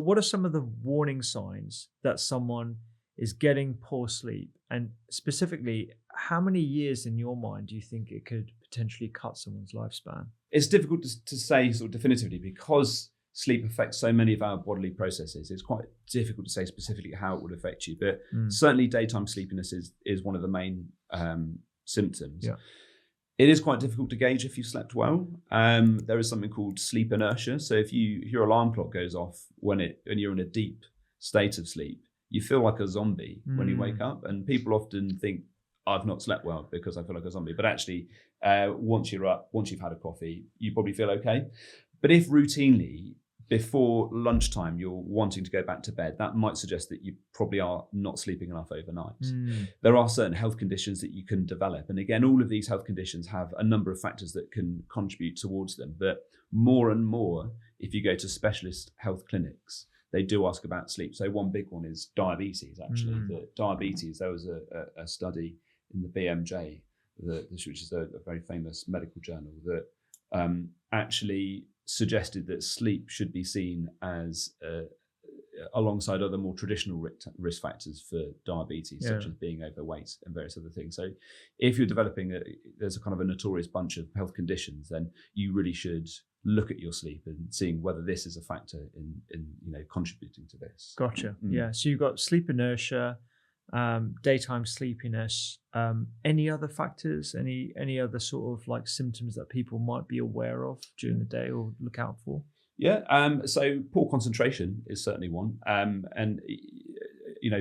what are some of the warning signs that someone is getting poor sleep? And specifically, how many years in your mind do you think it could potentially cut someone's lifespan? It's difficult to say sort of definitively because sleep affects so many of our bodily processes. It's quite difficult to say specifically how it would affect you, but certainly daytime sleepiness is one of the main symptoms. Yeah. It is quite difficult to gauge if you slept well. There is something called sleep inertia. So if your alarm clock goes off when you're in a deep state of sleep, you feel like a zombie when you wake up. And people often think, I've not slept well because I feel like a zombie. But actually, once you're up, once you've had a coffee, you probably feel okay. But if routinely, before lunchtime, you're wanting to go back to bed, that might suggest that you probably are not sleeping enough overnight. There are certain health conditions that you can develop. And again, all of these health conditions have a number of factors that can contribute towards them. But more and more, if you go to specialist health clinics, they do ask about sleep. So one big one is diabetes, actually. Diabetes, there was a study in the BMJ, which is a very famous medical journal, that actually suggested that sleep should be seen as alongside other more traditional risk factors for diabetes, such as being overweight and various other things. So if you're developing there's a kind of a notorious bunch of health conditions, then you really should look at your sleep and seeing whether this is a factor in contributing to this. Gotcha. Yeah. So you've got sleep inertia, daytime sleepiness, any other factors, any other sort of like symptoms that people might be aware of during the day or look out for? So poor concentration is certainly one. And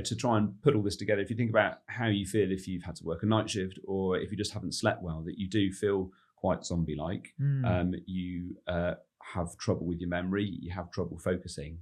to try and put all this together, if you think about how you feel if you've had to work a night shift or if you just haven't slept well, that you do feel quite zombie-like. You have trouble with your memory, you have trouble focusing.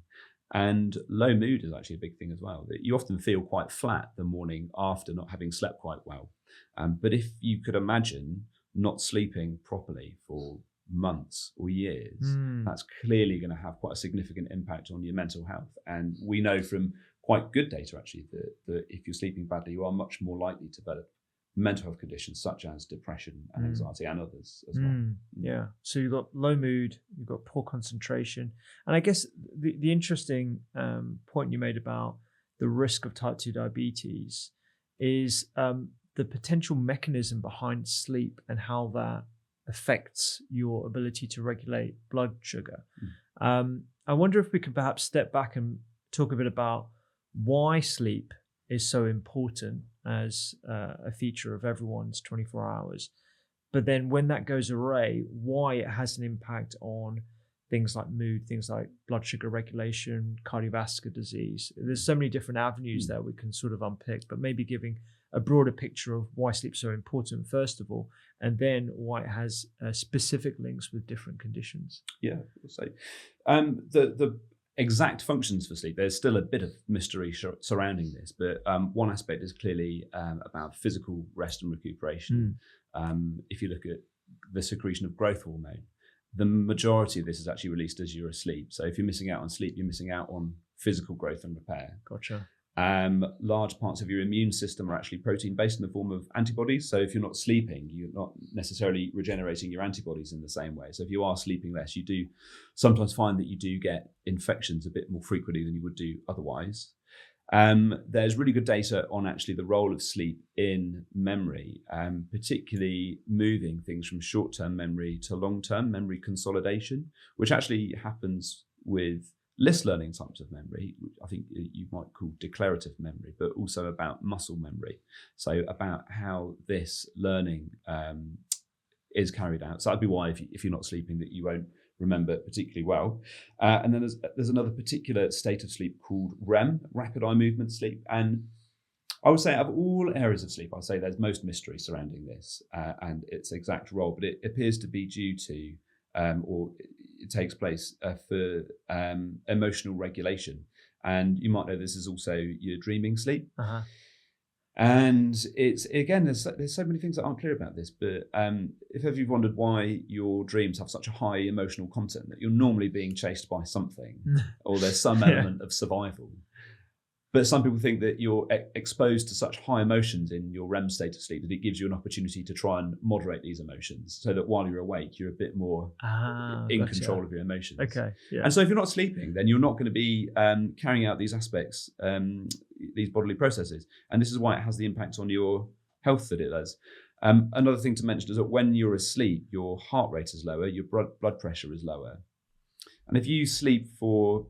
And low mood is actually a big thing as well. That you often feel quite flat the morning after not having slept quite well. But if you could imagine not sleeping properly for months or years, that's clearly going to have quite a significant impact on your mental health. And we know from quite good data actually that if you're sleeping badly, you are much more likely to develop mental health conditions such as depression and anxiety and others as well. Yeah. So you've got low mood, you've got poor concentration. And I guess the interesting point you made about the risk of type 2 diabetes is the potential mechanism behind sleep and how that affects your ability to regulate blood sugar. I wonder if we could perhaps step back and talk a bit about why sleep is so important as a feature of everyone's 24 hours. But then when that goes away, why it has an impact on things like mood, things like blood sugar regulation, cardiovascular disease. There's so many different avenues that we can sort of unpick, but maybe giving a broader picture of why sleep's so important, first of all, and then why it has specific links with different conditions. Yeah, so the exact functions for sleep, there's still a bit of mystery surrounding this, but one aspect is clearly about physical rest and recuperation. If you look at the secretion of growth hormone, the majority of this is actually released as you're asleep. So if you're missing out on sleep, you're missing out on physical growth and repair. Gotcha. Large parts of your immune system are actually protein-based in the form of antibodies. So if you're not sleeping, you're not necessarily regenerating your antibodies in the same way. So if you are sleeping less, you do sometimes find that you do get infections a bit more frequently than you would do otherwise. There's really good data on actually the role of sleep in memory, particularly moving things from short-term memory to long-term memory consolidation, which actually happens with list learning types of memory, which I think you might call declarative memory, but also about muscle memory. So about how this learning is carried out. So that'd be why if you're not sleeping that you won't remember it particularly well. And then there's another particular state of sleep called REM, rapid eye movement sleep. And I would say out of all areas of sleep, I'd say there's most mystery surrounding this and its exact role, but it appears to be due to or it takes place for emotional regulation. And you might know this is also your dreaming sleep. And it's, again, there's so many things that aren't clear about this, but if ever you've wondered why your dreams have such a high emotional content, that you're normally being chased by something or there's some element of survival. But some people think that you're exposed to such high emotions in your REM state of sleep that it gives you an opportunity to try and moderate these emotions, so that while you're awake, you're a bit more in control of your emotions. Okay. Yeah. And so if you're not sleeping, then you're not going to be carrying out these aspects, these bodily processes. And this is why it has the impact on your health that it does. Another thing to mention is that when you're asleep, your heart rate is lower, your blood pressure is lower. And if you sleep for,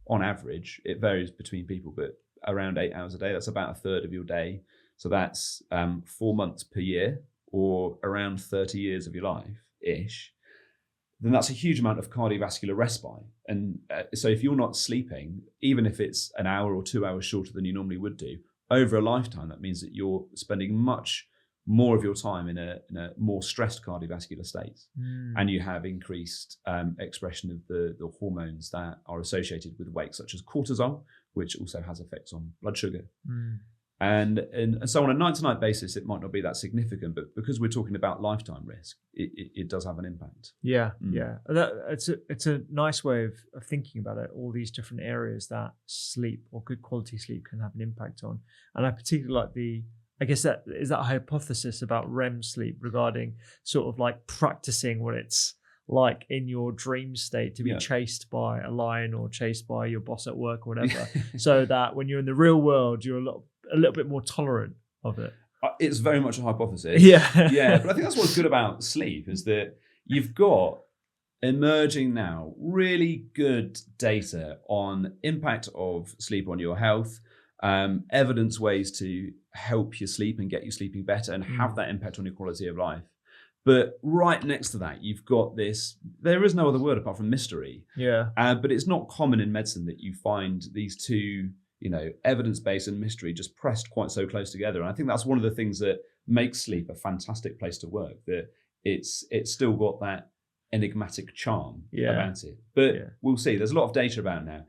on average, it varies between people, but around 8 hours a day, that's about a third of your day. So that's 4 months per year, or around 30 years of your life-ish. Then that's a huge amount of cardiovascular respite. And so if you're not sleeping, even if it's an hour or 2 hours shorter than you normally would do, over a lifetime, that means that you're spending much more of your time in a more stressed cardiovascular state. And you have increased expression of the hormones that are associated with wake, such as cortisol, which also has effects on blood sugar. And so on a night-to-night basis, it might not be that significant, but because we're talking about lifetime risk, it does have an impact. Yeah. It's a nice way of thinking about it, all these different areas that sleep or good quality sleep can have an impact on. And I particularly like I guess that is that hypothesis about REM sleep regarding sort of like practicing what it's like in your dream state to be chased by a lion or chased by your boss at work or whatever, so that when you're in the real world, you're a little bit more tolerant of it. It's very much a hypothesis. Yeah. But I think that's what's good about sleep, is that you've got emerging now really good data on impact of sleep on your health, evidence ways to help you sleep and get you sleeping better and have that impact on your quality of life. But right next to that, you've got this, there is no other word apart from mystery. But it's not common in medicine that you find these two, evidence-based and mystery just pressed quite so close together. And I think that's one of the things that makes sleep a fantastic place to work, that it's still got that enigmatic charm about it. But we'll see. There's a lot of data about it now.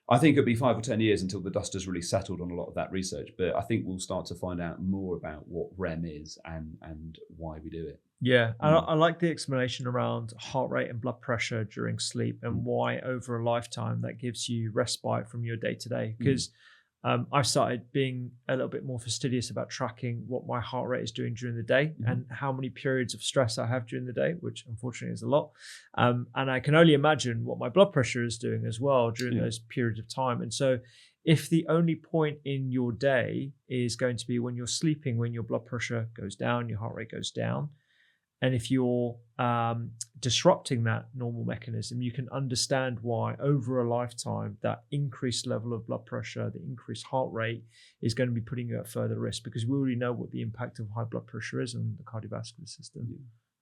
I think it'll be 5 or 10 years until the dust has really settled on a lot of that research, but I think we'll start to find out more about what REM is and why we do it. I like the explanation around heart rate and blood pressure during sleep and why over a lifetime that gives you respite from your day-to-day. Because I've started being a little bit more fastidious about tracking what my heart rate is doing during the day and how many periods of stress I have during the day, which unfortunately is a lot. And I can only imagine what my blood pressure is doing as well during those periods of time. And so if the only point in your day is going to be when you're sleeping, when your blood pressure goes down, your heart rate goes down, and if you're disrupting that normal mechanism, you can understand why over a lifetime, that increased level of blood pressure, the increased heart rate is going to be putting you at further risk, because we already know what the impact of high blood pressure is on the cardiovascular system.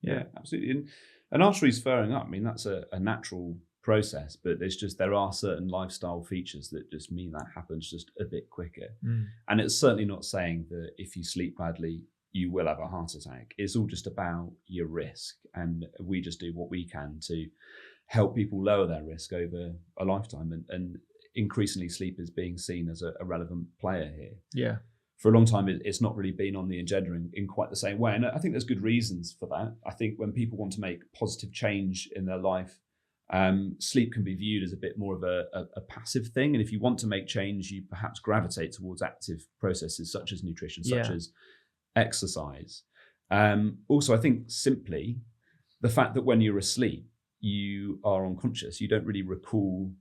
Yeah, absolutely. And arteries furring up, I mean, that's a natural process, but there are certain lifestyle features that just mean that happens just a bit quicker. And it's certainly not saying that if you sleep badly, you will have a heart attack. It's all just about your risk. And we just do what we can to help people lower their risk over a lifetime. And increasingly sleep is being seen as a relevant player here. For a long time, it's not really been on the agenda in quite the same way. And I think there's good reasons for that. I think when people want to make positive change in their life, sleep can be viewed as a bit more of a passive thing. And if you want to make change, you perhaps gravitate towards active processes such as nutrition, such as exercise. Also, I think simply the fact that when you're asleep, you are unconscious. You don't really recall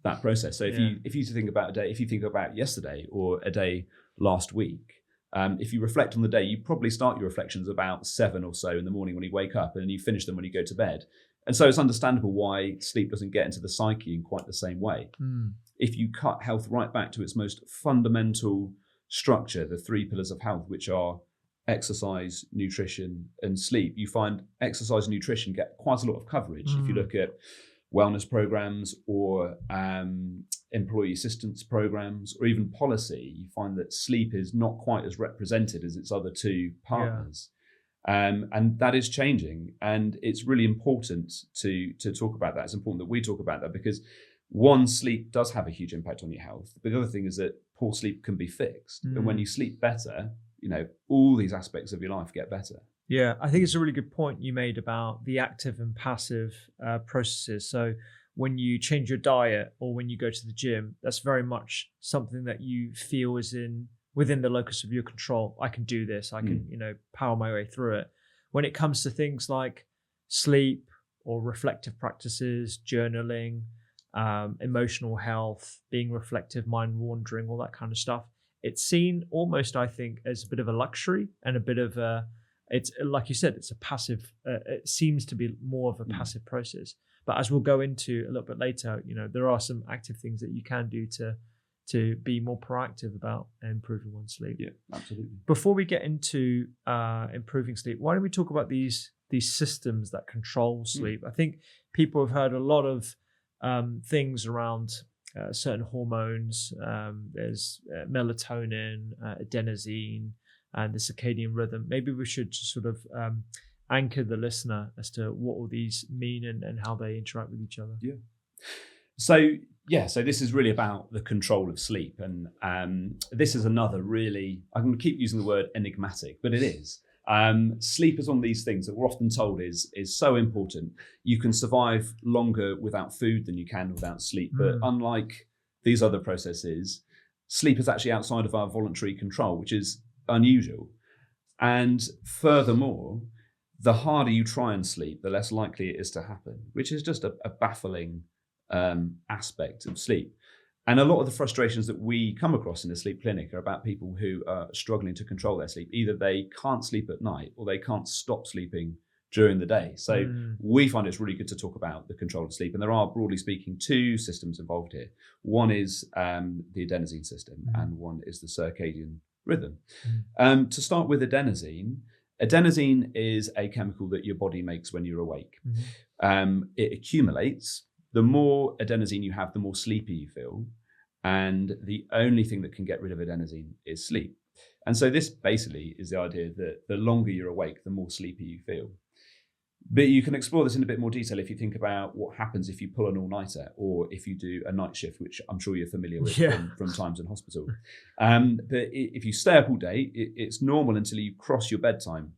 that process. So if you think about a day, if you think about yesterday or a day last week, if you reflect on the day, you probably start your reflections about 7 or so in the morning when you wake up, and you finish them when you go to bed. And so it's understandable why sleep doesn't get into the psyche in quite the same way. If you cut health right back to its most fundamental structure, the 3 pillars of health, which are exercise, nutrition, and sleep, you find exercise and nutrition get quite a lot of coverage. If you look at wellness programs or employee assistance programs or even policy, you find that sleep is not quite as represented as its other 2 partners. And that is changing. And it's really important to talk about that. It's important that we talk about that, because one, sleep does have a huge impact on your health. But the other thing is that poor sleep can be fixed. And when you sleep better, all these aspects of your life get better. I think it's a really good point you made about the active and passive processes. So when you change your diet or when you go to the gym, that's very much something that you feel is within the locus of your control. I can do this. I can, power my way through it. When it comes to things like sleep or reflective practices, journaling, emotional health, being reflective, mind wandering, all that kind of stuff, it's seen almost, I think, as a bit of a luxury and a bit of it's like you said, it's a passive, it seems to be more of a passive process. But as we'll go into a little bit later, there are some active things that you can do to be more proactive about improving one's sleep. Yeah, absolutely. Before we get into improving sleep, why don't we talk about these systems that control sleep? I think people have heard a lot of things around certain hormones. There's melatonin, adenosine, and the circadian rhythm. Maybe we should just sort of anchor the listener as to what all these mean and how they interact with each other. Yeah. So this is really about the control of sleep. And this is another really, I'm going to keep using the word enigmatic, but it is. Sleep is one of these things that we're often told is so important. You can survive longer without food than you can without sleep. But unlike these other processes, sleep is actually outside of our voluntary control, which is unusual. And furthermore, the harder you try and sleep, the less likely it is to happen, which is just a baffling aspect of sleep. And a lot of the frustrations that we come across in the sleep clinic are about people who are struggling to control their sleep. Either they can't sleep at night or they can't stop sleeping during the day. So we find it's really good to talk about the control of sleep. And there are, broadly speaking, two systems involved here. One is the adenosine system and one is the circadian rhythm. To start with adenosine is a chemical that your body makes when you're awake. It accumulates. The more adenosine you have, the more sleepy you feel. And the only thing that can get rid of adenosine is sleep. And so this basically is the idea that the longer you're awake, the more sleepy you feel. But you can explore this in a bit more detail if you think about what happens if you pull an all-nighter or if you do a night shift, which I'm sure you're familiar with from times in hospital. But if you stay up all day, it's normal until you cross your bedtime.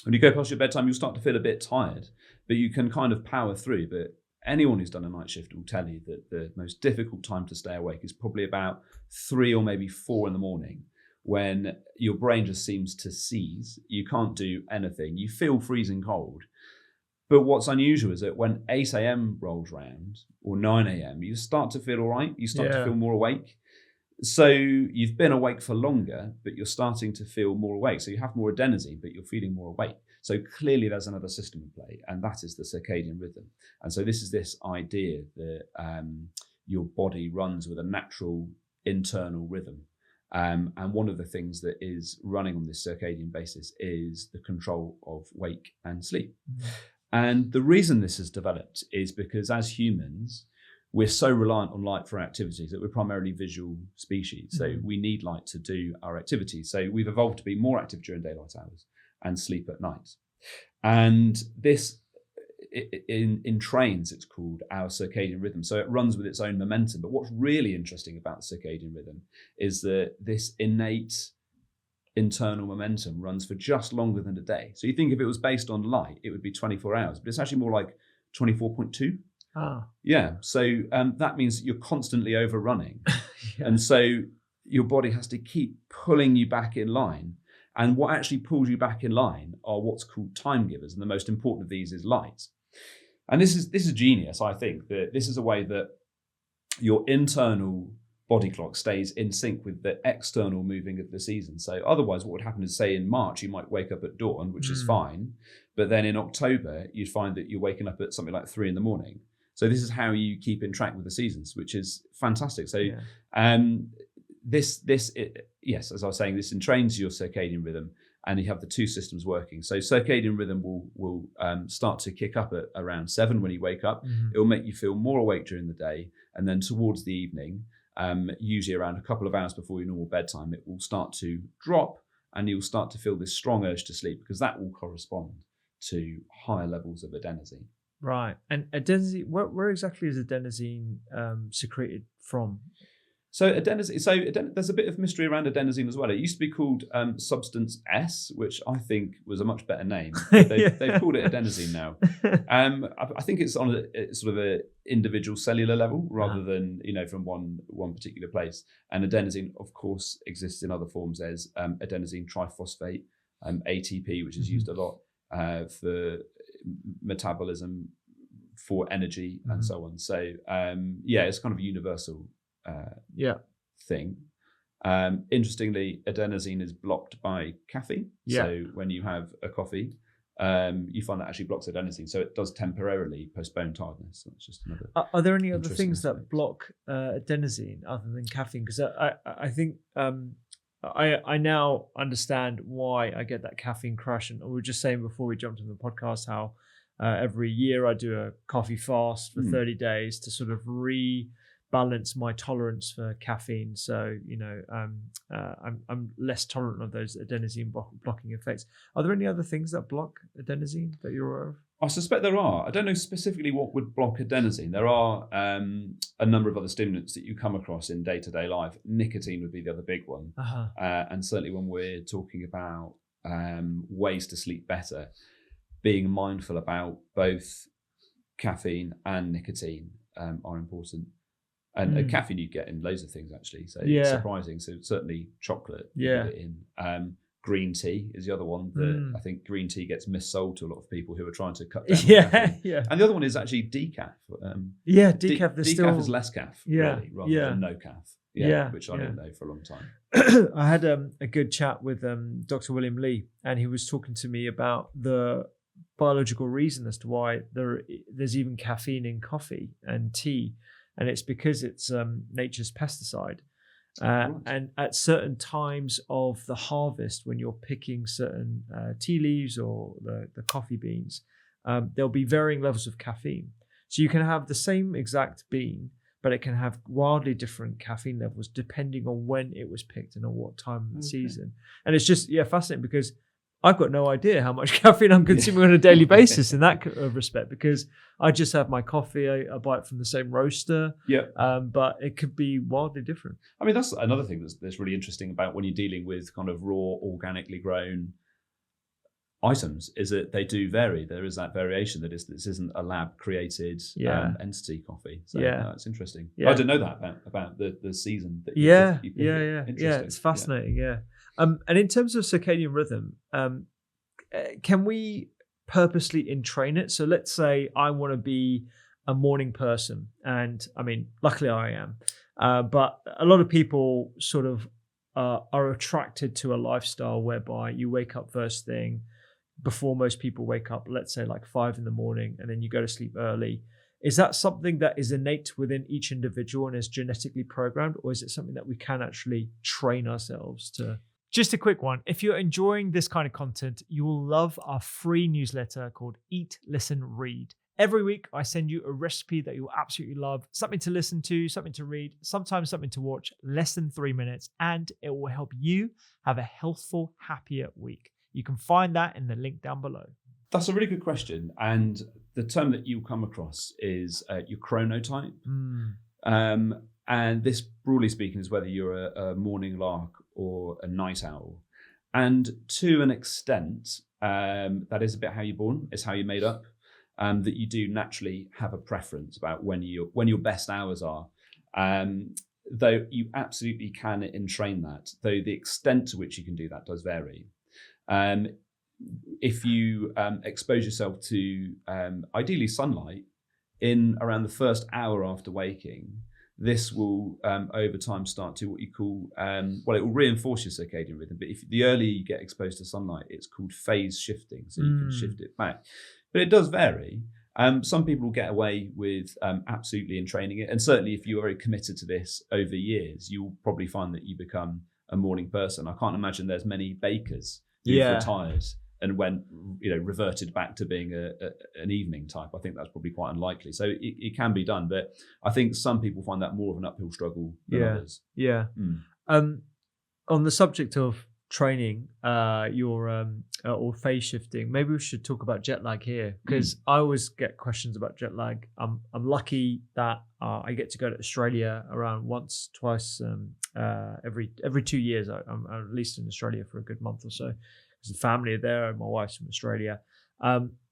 When you go past your bedtime, you'll start to feel a bit tired, but you can kind of power through. But anyone who's done a night shift will tell you that the most difficult time to stay awake is probably about 3 or maybe 4 in the morning, when your brain just seems to seize. You can't do anything. You feel freezing cold. But what's unusual is that when 8 a.m. rolls around or 9 a.m., you start to feel all right. You start to feel more awake. So you've been awake for longer, but you're starting to feel more awake. So you have more adenosine, but you're feeling more awake. So clearly there's another system in play, and that is the circadian rhythm. And so this is this idea that your body runs with a natural internal rhythm. And one of the things that is running on this circadian basis is the control of wake and sleep. And the reason this has developed is because as humans, we're so reliant on light for our activities that we're primarily visual species. So we need light to do our activities. So we've evolved to be more active during daylight hours and sleep at night. And this in trains, it's called our circadian rhythm. So it runs with its own momentum. But what's really interesting about the circadian rhythm is that this innate internal momentum runs for just longer than a day. So you think if it was based on light, it would be 24 hours, but it's actually more like 24.2. Yeah. So that means you're constantly overrunning. And so your body has to keep pulling you back in line. And what actually pulls you back in line are what's called time givers. And the most important of these is light. And this is genius, I think, that this is a way that your internal body clock stays in sync with the external moving of the season. So otherwise what would happen is, say in March, you might wake up at dawn, which is fine. But then in October, you'd find that you're waking up at something like 3 a.m. So this is how you keep in track with the seasons, which is fantastic. So yes, as I was saying, this entrains your circadian rhythm, and you have the two systems working. So circadian rhythm will start to kick up at around 7 when you wake up. It will make you feel more awake during the day, and then towards the evening, usually around a couple of hours before your normal bedtime, it will start to drop, and you'll start to feel this strong urge to sleep, because that will correspond to higher levels of adenosine. Right. And adenosine, where exactly is adenosine secreted from? So there's a bit of mystery around adenosine as well. It used to be called substance S, which I think was a much better name. They've called it adenosine now. I think it's on a sort of a individual cellular level rather than from one particular place. And adenosine, of course, exists in other forms. There's adenosine triphosphate, ATP, which is used a lot for metabolism, for energy, and so on. So it's kind of a universal thing. Interestingly, adenosine is blocked by caffeine. So when you have a coffee, you find that actually blocks adenosine. So it does temporarily postpone tiredness. So it's just another. Are there any other things that block adenosine other than caffeine? Because I think I now understand why I get that caffeine crash. And we were just saying before we jumped on the podcast how every year I do a coffee fast for 30 days to sort of rebalance my tolerance for caffeine. So, I'm less tolerant of those adenosine blocking effects. Are there any other things that block adenosine that you're aware of? I suspect there are. I don't know specifically what would block adenosine. There are a number of other stimulants that you come across in day-to-day life. Nicotine would be the other big one. And certainly when we're talking about ways to sleep better, being mindful about both caffeine and nicotine are important. And caffeine you get in loads of things actually. So it's surprising. So certainly chocolate. You get in. Green tea is the other one that I think green tea gets missold to a lot of people who are trying to cut down. And the other one is actually decaf. Decaf. Decaf is less caff, really, rather than no caff. Which I didn't know for a long time. I had a good chat with Dr. William Lee, and he was talking to me about the biological reason as to why there's even caffeine in coffee and tea, and it's because it's nature's pesticide. And at certain times of the harvest, when you're picking certain tea leaves or the coffee beans, there'll be varying levels of caffeine. So you can have the same exact bean, but it can have wildly different caffeine levels depending on when it was picked and on what time of the season. And it's just fascinating because I've got no idea how much caffeine I'm consuming on a daily basis in that respect, because I just have my coffee, I buy it from the same roaster, but it could be wildly different. I mean, that's another thing that's really interesting about when you're dealing with kind of raw, organically grown items, is that they do vary. There is that variation, that this isn't a lab-created entity coffee. So it's interesting. I didn't know that about the season. That you it's fascinating, and in terms of circadian rhythm, can we purposely entrain it? So let's say I want to be a morning person, and I mean, luckily I am, but a lot of people sort of are attracted to a lifestyle whereby you wake up first thing before most people wake up, let's say like 5 a.m, and then you go to sleep early. Is that something that is innate within each individual and is genetically programmed, or is it something that we can actually train ourselves to? Just a quick one. If you're enjoying this kind of content, you will love our free newsletter called Eat, Listen, Read. Every week, I send you a recipe that you'll absolutely love, something to listen to, something to read, sometimes something to watch, less than 3 minutes, and it will help you have a healthful, happier week. You can find that in the link down below. That's a really good question. And the term that you'll come across is your chronotype. And this, broadly speaking, is whether you're a morning lark or a night owl. And to an extent, that is a bit how you're born, it's how you're made up, that you do naturally have a preference about when your best hours are. Though you absolutely can entrain that, though the extent to which you can do that does vary. If you expose yourself to ideally sunlight in around the first hour after waking, this will over time start to what you call, it will reinforce your circadian rhythm. But if the earlier you get exposed to sunlight, it's called phase shifting. So you can shift it back. But it does vary. Some people will get away with absolutely entraining it. And certainly if you're very committed to this over years, you'll probably find that you become a morning person. I can't imagine there's many bakers who've retired and went, reverted back to being an evening type. I think that's probably quite unlikely. So it can be done, but I think some people find that more of an uphill struggle than others. On the subject of training, or phase shifting, maybe we should talk about jet lag here, because I always get questions about jet lag. I'm lucky that I get to go to Australia around once, twice, every 2 years. I'm at least in Australia for a good month or so. Because the family are there, and my wife's from Australia.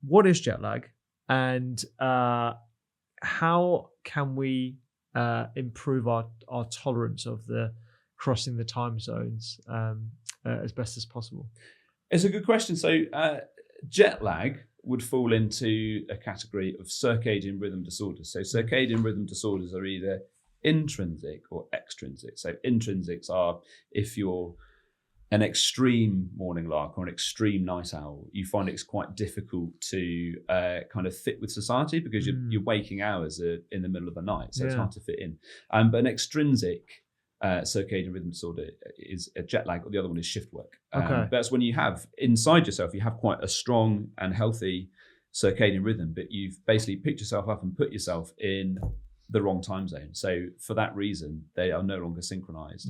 What is jet lag, and how can we improve our tolerance of the crossing the time zones as best as possible? It's a good question. So jet lag would fall into a category of circadian rhythm disorders. So circadian rhythm disorders are either intrinsic or extrinsic. So intrinsics are if you're an extreme morning lark or an extreme night owl, you find it's quite difficult to kind of fit with society because your waking hours are in the middle of the night, so it's hard to fit in. But an extrinsic circadian rhythm disorder is a jet lag, or the other one is shift work. That's when you have inside yourself, you have quite a strong and healthy circadian rhythm, but you've basically picked yourself up and put yourself in the wrong time zone. So for that reason, they are no longer synchronized.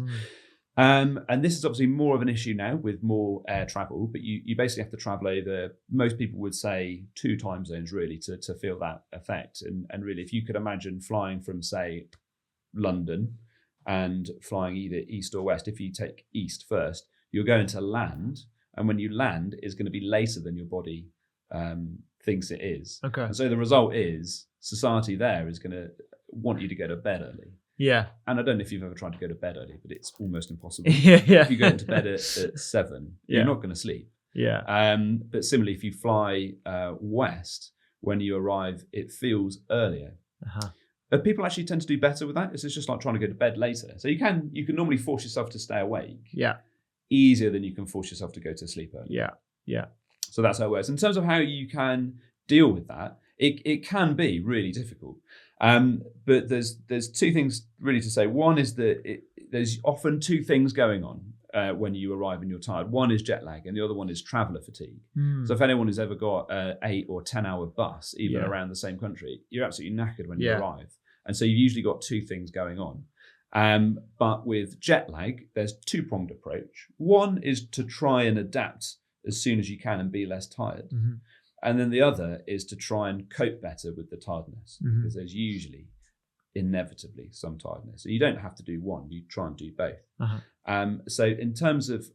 And this is obviously more of an issue now with more air travel, but you basically have to travel over, most people would say 2 time zones really to feel that effect. And really, if you could imagine flying from, say, London and flying either east or west, if you take east first, you're going to land. And when you land, it's going to be later than your body thinks it is. Okay. And so the result is society there is going to want you to go to bed early. Yeah. And I don't know if you've ever tried to go to bed early, but it's almost impossible. Yeah. If you go into bed at 7, you're not going to sleep. Yeah. But similarly, if you fly west, when you arrive, it feels earlier. But people actually tend to do better with that. It's just like trying to go to bed later. So you can normally force yourself to stay awake. Yeah. Easier than you can force yourself to go to sleep early. Yeah. Yeah. So that's how it works. In terms of how you can deal with that, it can be really difficult. But there's 2 things really to say. One is that there's often 2 things going on when you arrive and you're tired. One is jet lag, and the other one is traveller fatigue. So if anyone has ever got an 8 or 10 hour bus, even around the same country, you're absolutely knackered when you arrive. And so you've usually got 2 things going on. But with jet lag, there's 2-pronged approach. One is to try and adapt as soon as you can and be less tired. And then the other is to try and cope better with the tiredness, because there's usually inevitably some tiredness. So you don't have to do one, you try and do both. So in terms of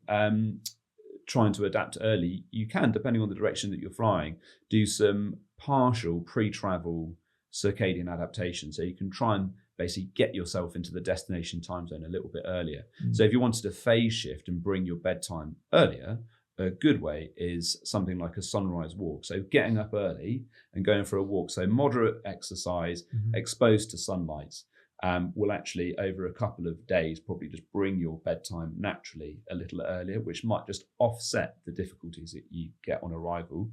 trying to adapt early, you can, depending on the direction that you're flying, do some partial pre-travel circadian adaptation. So you can try and basically get yourself into the destination time zone a little bit earlier. So if you wanted to phase shift and bring your bedtime earlier, a good way is something like a sunrise walk. So getting up early and going for a walk. So moderate exercise, exposed to sunlight, will actually, over a couple of days, probably just bring your bedtime naturally a little earlier, which might just offset the difficulties that you get on arrival.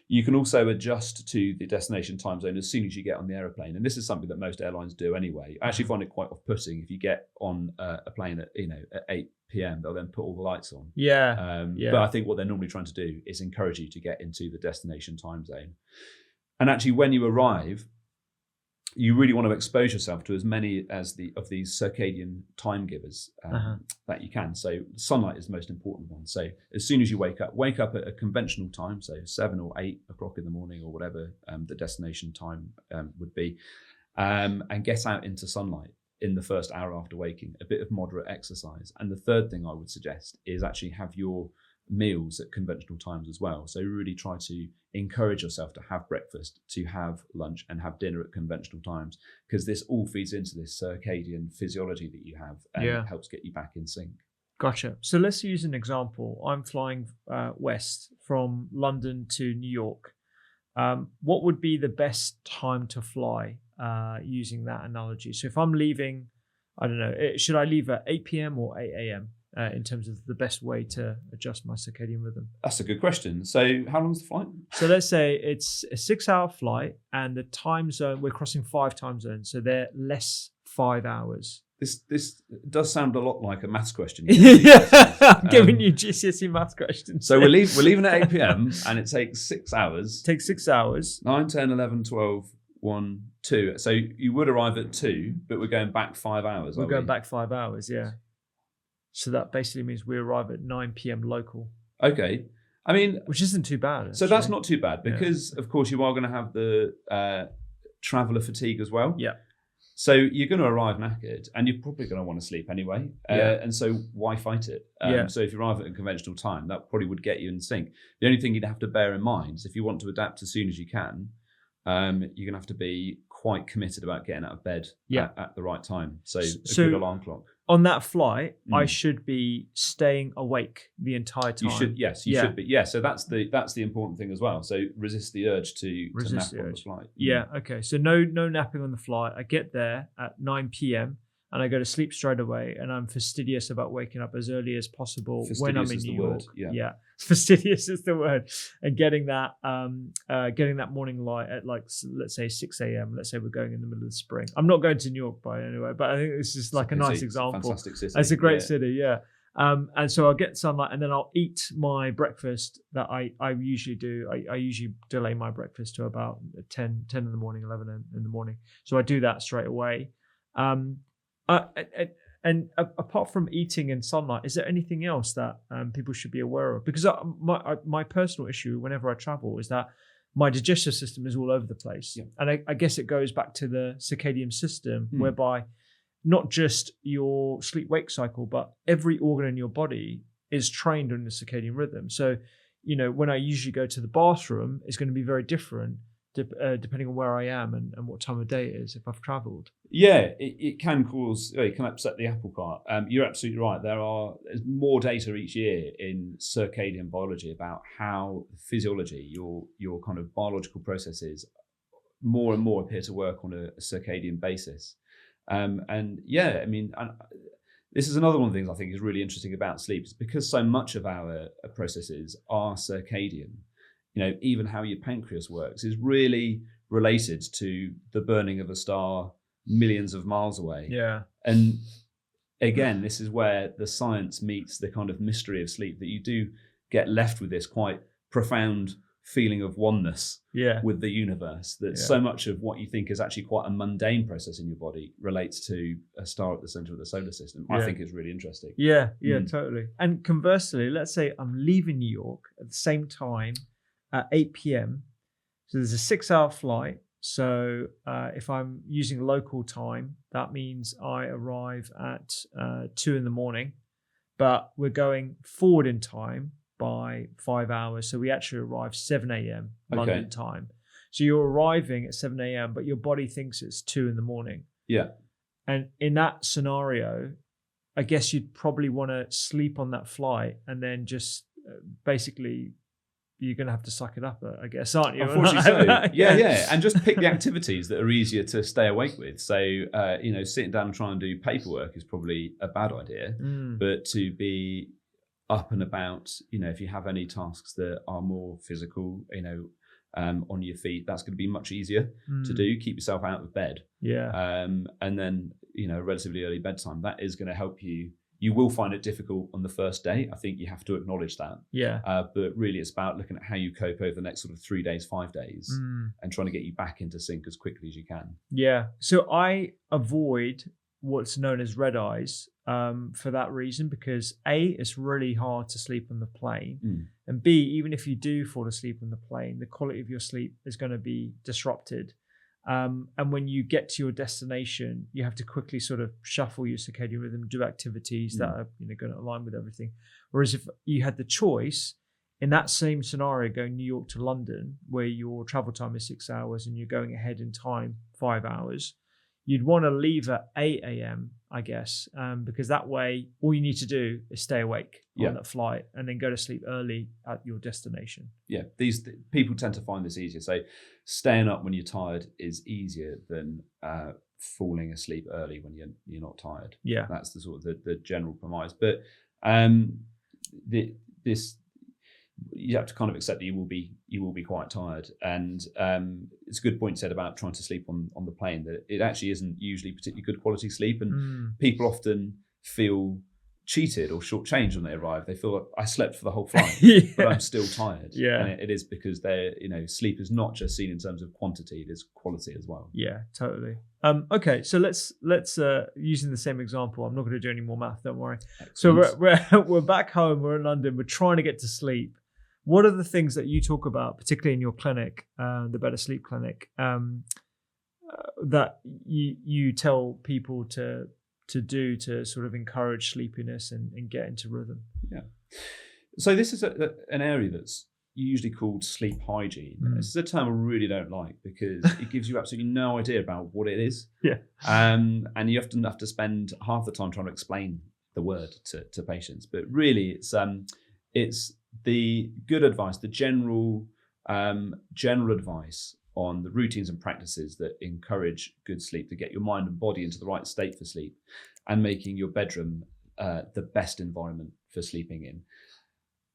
You can also adjust to the destination time zone as soon as you get on the aeroplane. And this is something that most airlines do anyway. I actually find it quite off-putting if you get on a plane at 8 p.m. they'll then put all the lights on. But I think what they're normally trying to do is encourage you to get into the destination time zone. And actually, when you arrive, you really want to expose yourself to as many as of these circadian time givers that you can. So sunlight is the most important one. So as soon as you wake up at a conventional time, so 7 or 8 o'clock in the morning or whatever the destination time would be, and get out into sunlight in the first hour after waking, a bit of moderate exercise. And the third thing I would suggest is actually have your meals at conventional times as well. So really try to encourage yourself to have breakfast, to have lunch, and have dinner at conventional times, because this all feeds into this circadian physiology that you have and helps get you back in sync. Gotcha. So let's use an example. I'm flying west from London to New York. What would be the best time to fly using that analogy? So if I'm leaving, I don't know, should I leave at 8 p.m. or 8 a.m. In terms of the best way to adjust my circadian rhythm? That's a good question. So how long's the flight? So let's say it's a 6-hour flight, and the time zone, we're crossing 5 time zones, so they're less 5 hours. This does sound a lot like a maths question. I'm giving you GCSE maths questions. So we're leaving at 8 p.m. and it takes 6 hours. It takes 6 hours. 9, 10, 11, 12, 1, 2. So you would arrive at 2, but we're going back 5 hours. We're going back 5 hours, yeah. So that basically means we arrive at 9 p.m. local. Okay. I mean, which isn't too bad. Actually. So that's not too bad because, of course, you are going to have the traveller fatigue as well. Yeah. So you're going to arrive knackered, and you're probably going to want to sleep anyway. And so why fight it? So if you arrive at a conventional time, that probably would get you in sync. The only thing you'd have to bear in mind is if you want to adapt as soon as you can, you're going to have to be quite committed about getting out of bed at the right time. So a good alarm clock. On that flight, I should be staying awake the entire time. You should, yes, you should be. Yeah, so that's the important thing as well. So resist the urge to nap on the flight. Yeah, okay. So no napping on the flight. I get there at 9 p.m. and I go to sleep straight away, and I'm fastidious about waking up as early as possible when I'm in New York. Yeah, fastidious is the word. And getting that morning light at let's say 6 a.m. Let's say we're going in the middle of the spring. I'm not going to New York by anyway, but I think this is like a nice example. Fantastic city. It's a great city, yeah. And so I'll get sunlight, and then I'll eat my breakfast that I usually do. I usually delay my breakfast to about 10 in the morning, 11 in the morning. So I do that straight away. And apart from eating and sunlight, is there anything else that people should be aware of? Because my personal issue whenever I travel is that my digestive system is all over the place. Yeah. And I guess it goes back to the circadian system, whereby not just your sleep-wake cycle, but every organ in your body is trained on the circadian rhythm. So, when I usually go to the bathroom, it's going to be very different depending on where I am and what time of day it is if I've travelled. Yeah, it can it can upset the apple cart. You're absolutely right. There's more data each year in circadian biology about how physiology, your kind of biological processes, more and more appear to work on a circadian basis. This is another one of the things I think is really interesting about sleep, is because so much of our processes are circadian. Even how your pancreas works is really related to the burning of a star millions of miles away. Yeah. And again, this is where the science meets the kind of mystery of sleep, that you do get left with this quite profound feeling of oneness with the universe, that so much of what you think is actually quite a mundane process in your body relates to a star at the center of the solar system. I think it's really interesting. Yeah, totally. And conversely, let's say I'm leaving New York at the same time at 8 p.m. So there's a 6-hour flight. So if I'm using local time, that means I arrive at 2 in the morning, but we're going forward in time by 5 hours. So we actually arrive 7 a.m. London time. So you're arriving at 7 a.m., but your body thinks it's 2 in the morning. Yeah. And in that scenario, I guess you'd probably want to sleep on that flight and then just basically you're going to have to suck it up, I guess, aren't you? Unfortunately so. Yeah. And just pick the activities that are easier to stay awake with. So, sitting down and trying to do paperwork is probably a bad idea. But to be up and about, if you have any tasks that are more physical, on your feet, that's going to be much easier to do. Keep yourself out of bed. Yeah. And then, relatively early bedtime, that is going to help you. You will find it difficult on the first day. I think you have to acknowledge that. Yeah. But really, it's about looking at how you cope over the next sort of 3 days, 5 days, and trying to get you back into sync as quickly as you can. Yeah. So I avoid what's known as red eyes for that reason, because A, it's really hard to sleep on the plane. And B, even if you do fall asleep on the plane, the quality of your sleep is going to be disrupted. And when you get to your destination, you have to quickly sort of shuffle your circadian rhythm, do activities that are going to align with everything. Whereas if you had the choice in that same scenario, going New York to London, where your travel time is 6 hours and you're going ahead in time 5 hours, you'd want to leave at 8 a.m., I guess, because that way all you need to do is stay awake on that flight and then go to sleep early at your destination. Yeah, these people tend to find this easier. So staying up when you're tired is easier than falling asleep early when you're not tired. Yeah, that's the sort of the general premise. But this. You have to kind of accept that you will be quite tired, and it's a good point said about trying to sleep on the plane, that it actually isn't usually particularly good quality sleep, and people often feel cheated or shortchanged when they arrive. They feel like, I slept for the whole flight, but I'm still tired. Yeah, and it is because sleep is not just seen in terms of quantity; it is quality as well. Yeah, totally. Okay, so let's using the same example. I'm not going to do any more math. Don't worry. Excellent. So we're back home. We're in London. We're trying to get to sleep. What are the things that you talk about, particularly in your clinic, the Better Sleep Clinic? that you tell people to do to sort of encourage sleepiness and get into rhythm? Yeah. So this is an area that's usually called sleep hygiene. This is a term I really don't like because it gives you absolutely no idea about what it is. Yeah. And you often have to spend half the time trying to explain the word to patients. But really, it's the good advice, the general advice on the routines and practices that encourage good sleep, to get your mind and body into the right state for sleep, and making your bedroom the best environment for sleeping in.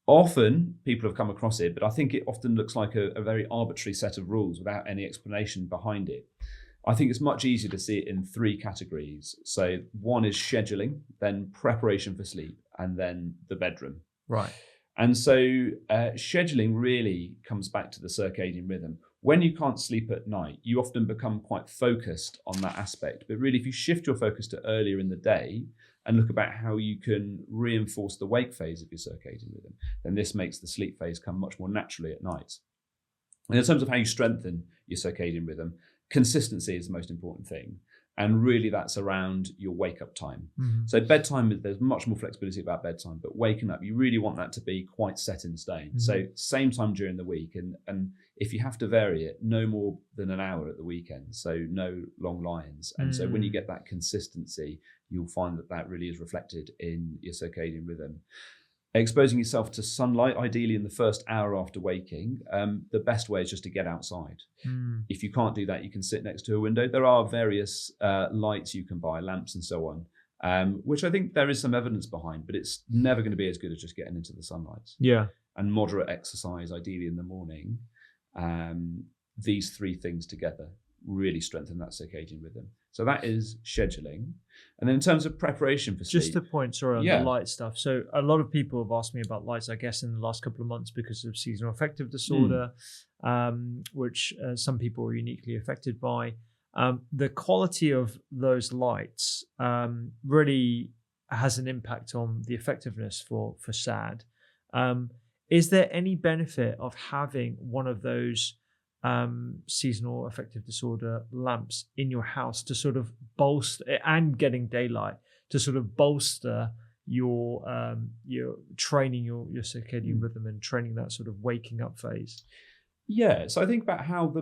Often people have come across it, but I think it often looks like a very arbitrary set of rules without any explanation behind it. I think it's much easier to see it in three categories. So one is scheduling, then preparation for sleep, and then the bedroom. Right. And so scheduling really comes back to the circadian rhythm. When you can't sleep at night, you often become quite focused on that aspect. But really, if you shift your focus to earlier in the day and look about how you can reinforce the wake phase of your circadian rhythm, then this makes the sleep phase come much more naturally at night. And in terms of how you strengthen your circadian rhythm, consistency is the most important thing. And really that's around your wake up time. So bedtime, there's much more flexibility about bedtime, but waking up, you really want that to be quite set in stone. So same time during the week. And if you have to vary it, no more than an hour at the weekend. So no long lines. And so when you get that consistency, you'll find that really is reflected in your circadian rhythm. Exposing yourself to sunlight, ideally in the first hour after waking, the best way is just to get outside. If you can't do that, you can sit next to a window. There are various lights you can buy, lamps and so on, which I think there is some evidence behind, but it's never going to be as good as just getting into the sunlight. Yeah. And moderate exercise, ideally in the morning. These three things together really strengthen that circadian rhythm. So that is scheduling. And then in terms of preparation for sleep. Just a point, sorry, on the light stuff. So a lot of people have asked me about lights, I guess, in the last couple of months because of seasonal affective disorder, which some people are uniquely affected by. The quality of those lights really has an impact on the effectiveness for SAD. Is there any benefit of having one of those seasonal affective disorder lamps in your house to sort of bolster, and getting daylight to sort of bolster your training your circadian rhythm and training that sort of waking up phase? Yeah, so I think about how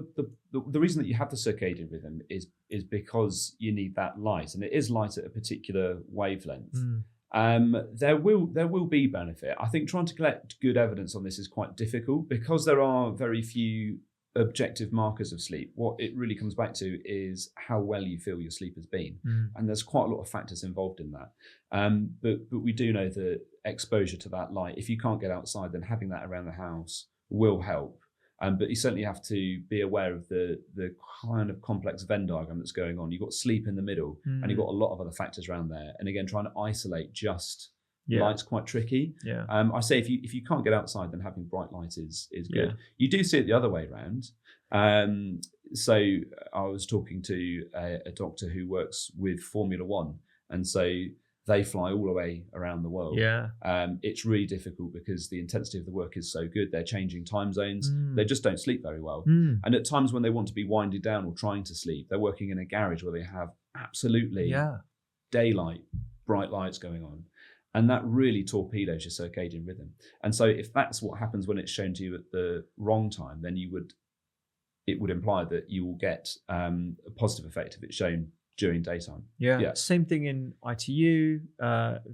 the reason that you have the circadian rhythm is because you need that light, and it is light at a particular wavelength. There will be benefit. I think trying to collect good evidence on this is quite difficult because there are very few objective markers of sleep. What it really comes back to is how well you feel your sleep has been, and there's quite a lot of factors involved in that. But we do know that exposure to that light, if you can't get outside, then having that around the house will help. But you certainly have to be aware of the kind of complex Venn diagram that's going on. You've got sleep in the middle, and you've got a lot of other factors around there. And again, trying to isolate just light's quite tricky. I say if you can't get outside, then having bright light is good. You do see it the other way around. So I was talking to a doctor who works with Formula One, and so they fly all the way around the world. It's really difficult because the intensity of the work is so good. They're changing time zones. They just don't sleep very well. And at times when they want to be winded down or trying to sleep, they're working in a garage where they have absolutely daylight, bright lights going on. And that really torpedoes your circadian rhythm. And so if that's what happens when it's shown to you at the wrong time, then it would imply that you will get a positive effect if it's shown during daytime. Same thing in ITU,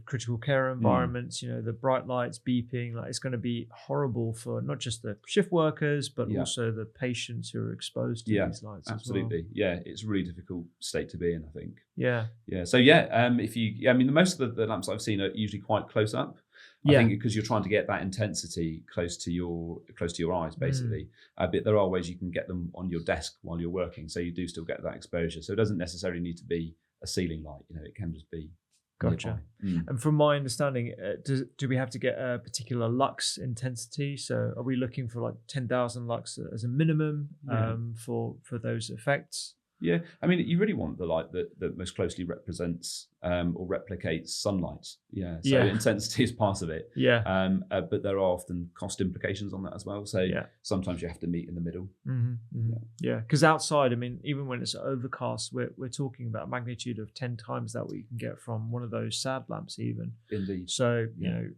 critical care environments. The bright lights beeping, like it's going to be horrible for not just the shift workers but also the patients who are exposed to these lights. Absolutely. As well. It's a really difficult state to be in, I think. So if most of the lamps I've seen are usually quite close up. I think because you're trying to get that intensity close to your eyes, basically. But there are ways you can get them on your desk while you're working, so you do still get that exposure. So it doesn't necessarily need to be a ceiling light. It can just be. Gotcha. And from my understanding, do we have to get a particular lux intensity? So are we looking for like 10,000 lux as a minimum for those effects? Yeah, I mean, you really want the light that most closely represents or replicates sunlight. Yeah, so Yeah. intensity is part of it. Yeah. But there are often cost implications on that as well. So Yeah. sometimes you have to meet in the middle. Yeah, because outside, I mean, even when it's overcast, we're talking about a magnitude of 10 times that what you can get from one of those sad lamps, even. Indeed. So you know,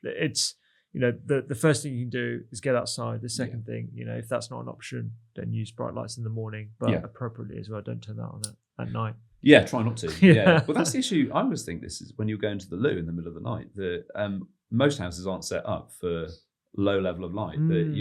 it's the first thing you can do is get outside. The second thing, if that's not an option, then use bright lights in the morning, but appropriately as well. Don't turn that on at night. Yeah, try not to. Yeah. Well, that's the issue. I always think this is when you're going to the loo in the middle of the night. That most houses aren't set up for low level of light. That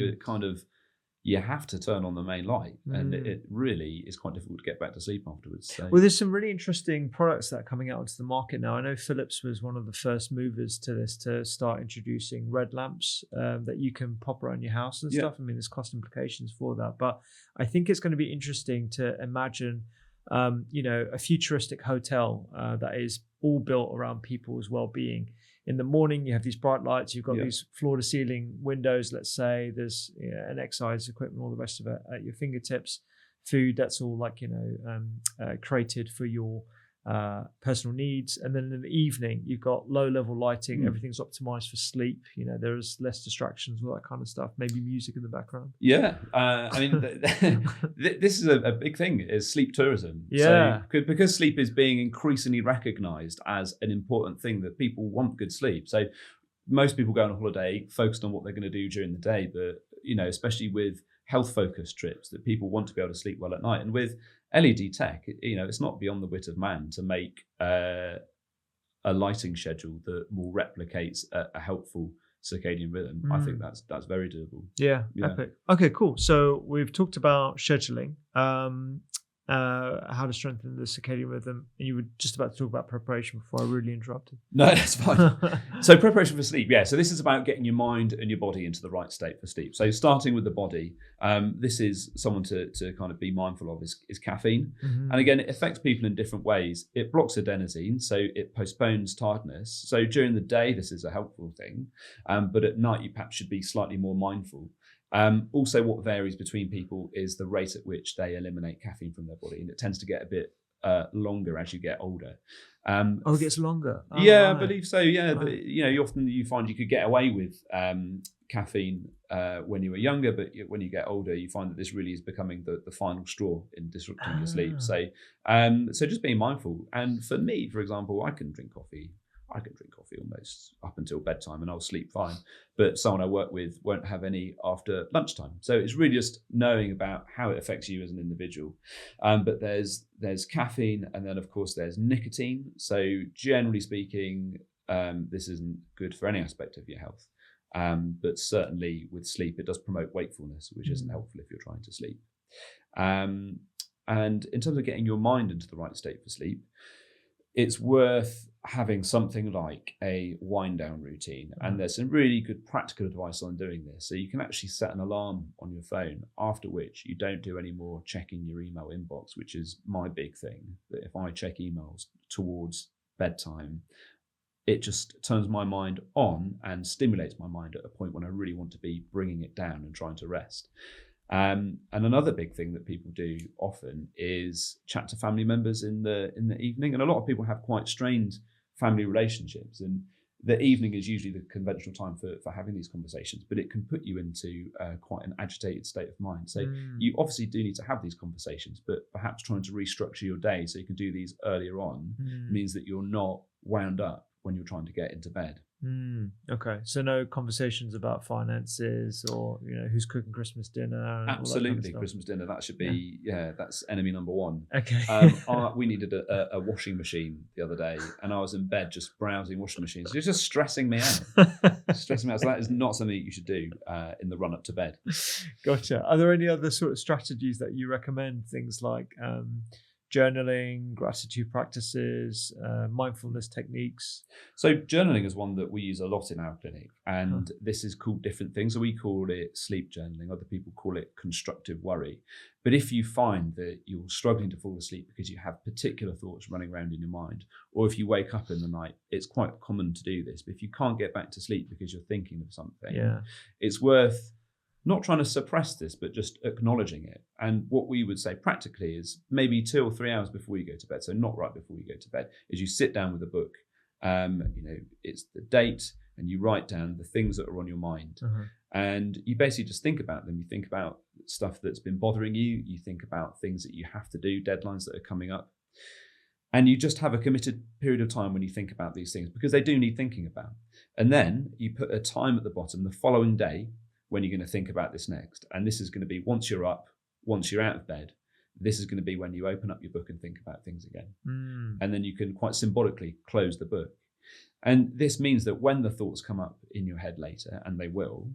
you have to turn on the main light, and it really is quite difficult to get back to sleep afterwards. So. Well, there's some really interesting products that are coming out onto the market now. I know Philips was one of the first movers to this, to start introducing red lamps that you can pop around your house and stuff. I mean, there's cost implications for that, but I think it's going to be interesting to imagine, a futuristic hotel that is all built around people's well-being. In the morning, you have these bright lights. You've got these floor-to-ceiling windows. Let's say there's an exercise equipment, all the rest of it at your fingertips. Food that's all created for your personal needs. And then in the evening, you've got low-level lighting. Everything's optimized for sleep. There's less distractions, all that kind of stuff. Maybe music in the background. Yeah, I mean, this is a big thing: is sleep tourism. Yeah, so, because sleep is being increasingly recognised as an important thing that people want good sleep. So most people go on a holiday focused on what they're going to do during the day, but especially with health-focused trips, that people want to be able to sleep well at night. And with LED tech, it's not beyond the wit of man to make a lighting schedule that will replicate a helpful circadian rhythm. I think that's very doable. Yeah, epic. Okay, cool. So we've talked about scheduling, how to strengthen the circadian rhythm, and you were just about to talk about preparation before I rudely interrupted. No, that's fine. So preparation for sleep. Yeah, so this is about getting your mind and your body into the right state for sleep. So starting with the body, this is someone to kind of be mindful of is caffeine. And again, it affects people in different ways. It blocks adenosine, so it postpones tiredness. So during the day, this is a helpful thing, but at night, you perhaps should be slightly more mindful. Also, what varies between people is the rate at which they eliminate caffeine from their body, and it tends to get a bit longer as you get older. It gets longer. Right. I believe so. Yeah, right. You find you could get away with caffeine when you were younger, but when you get older, you find that this really is becoming the final straw in disrupting your sleep. So, so just being mindful. And for me, for example, I can drink coffee almost up until bedtime and I'll sleep fine. But someone I work with won't have any after lunchtime. So it's really just knowing about how it affects you as an individual. But there's caffeine, and then of course there's nicotine. So generally speaking, this isn't good for any aspect of your health. But certainly with sleep, it does promote wakefulness, which isn't helpful if you're trying to sleep. And in terms of getting your mind into the right state for sleep, it's worth having something like a wind down routine. And there's some really good practical advice on doing this. So you can actually set an alarm on your phone, after which you don't do any more checking your email inbox, which is my big thing. That if I check emails towards bedtime, it just turns my mind on and stimulates my mind at a point when I really want to be bringing it down and trying to rest. And another big thing that people do often is chat to family members in the evening. And a lot of people have quite strained family relationships, and the evening is usually the conventional time for having these conversations, but it can put you into quite an agitated state of mind. So you obviously do need to have these conversations, but perhaps trying to restructure your day so you can do these earlier on means that you're not wound up when you're trying to get into bed. Okay, so no conversations about finances or who's cooking Christmas dinner. And absolutely, all that kind of Christmas dinner. That should be that's enemy number one. Okay. We needed a washing machine the other day, and I was in bed just browsing washing machines. It was just stressing me out. So that is not something you should do in the run up to bed. Gotcha. Are there any other sort of strategies that you recommend? Things like journaling, gratitude practices, mindfulness techniques? So journaling is one that we use a lot in our clinic, and this is called different things. So we call it sleep journaling. Other people call it constructive worry. But if you find that you're struggling to fall asleep because you have particular thoughts running around in your mind, or if you wake up in the night, it's quite common to do this. But if you can't get back to sleep because you're thinking of something, it's worth not trying to suppress this, but just acknowledging it. And what we would say practically is maybe 2 or 3 hours before you go to bed, so not right before you go to bed, is you sit down with a book. It's the date, and you write down the things that are on your mind. And you basically just think about them. You think about stuff that's been bothering you. You think about things that you have to do, deadlines that are coming up. And you just have a committed period of time when you think about these things, because they do need thinking about. And then you put a time at the bottom the following day when you're going to think about this next. And this is going to be once you're up, once you're out of bed. This is going to be when you open up your book and think about things again. And then you can quite symbolically close the book. And this means that when the thoughts come up in your head later, and they will,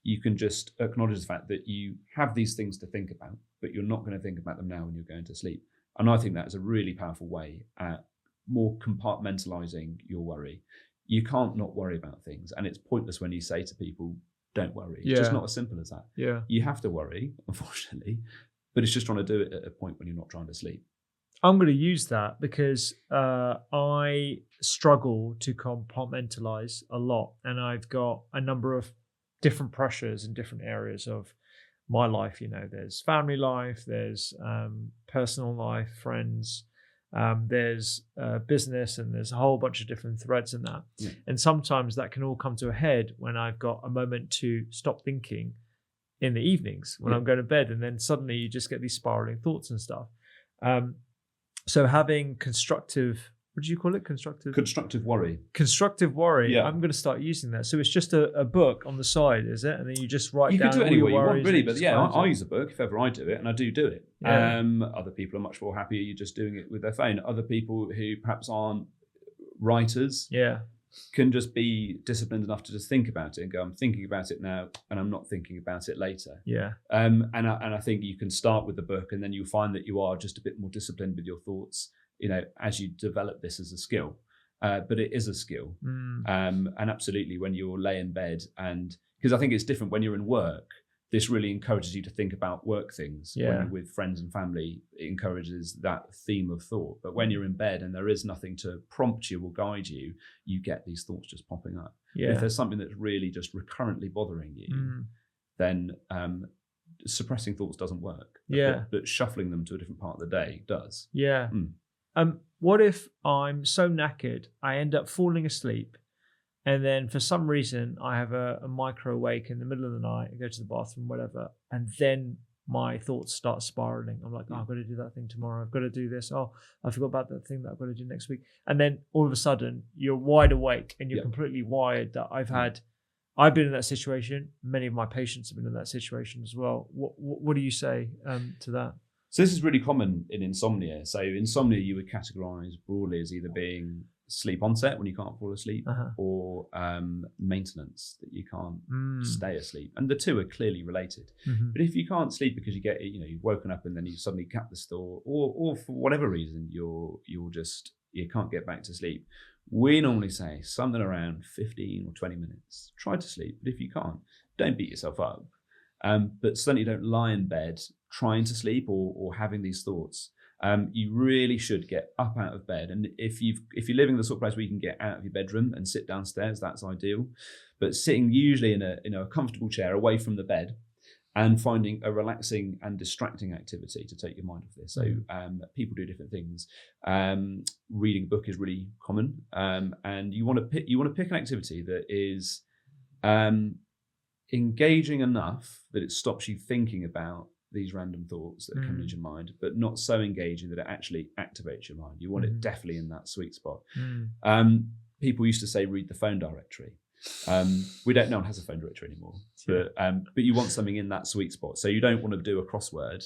you can just acknowledge the fact that you have these things to think about, but you're not going to think about them now when you're going to sleep. And I think that is a really powerful way at more compartmentalizing your worry. You can't not worry about things. And it's pointless when you say to people, don't worry. It's just not as simple as that. You have to worry, unfortunately, but it's just trying to do it at a point when you're not trying to sleep. I'm going to use that because I struggle to compartmentalize a lot. And I've got a number of different pressures in different areas of my life. There's family life, there's personal life, friends, there's business, and there's a whole bunch of different threads in that. And sometimes that can all come to a head when I've got a moment to stop thinking in the evenings when I'm going to bed. And then suddenly you just get these spiraling thoughts and stuff. So having constructive, what do you call it? Constructive worry. Constructive worry. Yeah. I'm going to start using that. So it's just a book on the side, is it? And then you just write down all your worries. You could do it any way you want, really. But yeah, I use a book if ever I do it, and I do it. Yeah. Other people are much more happier you just doing it with their phone. Other people who perhaps aren't writers can just be disciplined enough to just think about it and go, I'm thinking about it now, and I'm not thinking about it later. And I think you can start with the book, and then you'll find that you are just a bit more disciplined with your thoughts, as you develop this as a skill. But it is a skill. And absolutely, when you're lay in bed, and because I think it's different when you're in work, this really encourages you to think about work things. When you're with friends and family, it encourages that theme of thought. But when you're in bed and there is nothing to prompt you or guide you, you get these thoughts just popping up. If there's something that's really just recurrently bothering you, then suppressing thoughts doesn't work. But shuffling them to a different part of the day does. What if I'm so knackered, I end up falling asleep, and then for some reason I have a micro wake in the middle of the night, I go to the bathroom, whatever, and then my thoughts start spiraling. I'm like, I've got to do that thing tomorrow. I've got to do this. Oh, I forgot about that thing that I've got to do next week. And then all of a sudden you're wide awake and you're completely wired. That I've been in that situation. Many of my patients have been in that situation as well. What do you say to that? So this is really common in insomnia. So insomnia you would categorize broadly as either being sleep onset when you can't fall asleep, or maintenance, that you can't stay asleep, and the two are clearly related. But if you can't sleep because you've woken up and then you suddenly cap the store, or for whatever reason you can't get back to sleep, we normally say something around 15 or 20 minutes. Try to sleep, but if you can't, don't beat yourself up. But certainly don't lie in bed trying to sleep or having these thoughts. You really should get up out of bed. And if you're living in the sort of place where you can get out of your bedroom and sit downstairs, that's ideal. But sitting usually in a comfortable chair away from the bed, and finding a relaxing and distracting activity to take your mind off this. So people do different things. Reading a book is really common, and you want to pick an activity that is engaging enough that it stops you thinking about these random thoughts that come into your mind, but not so engaging that it actually activates your mind. You want it definitely in that sweet spot. People used to say, read the phone directory. No one has a phone directory anymore, but you want something in that sweet spot. So you don't want to do a crossword,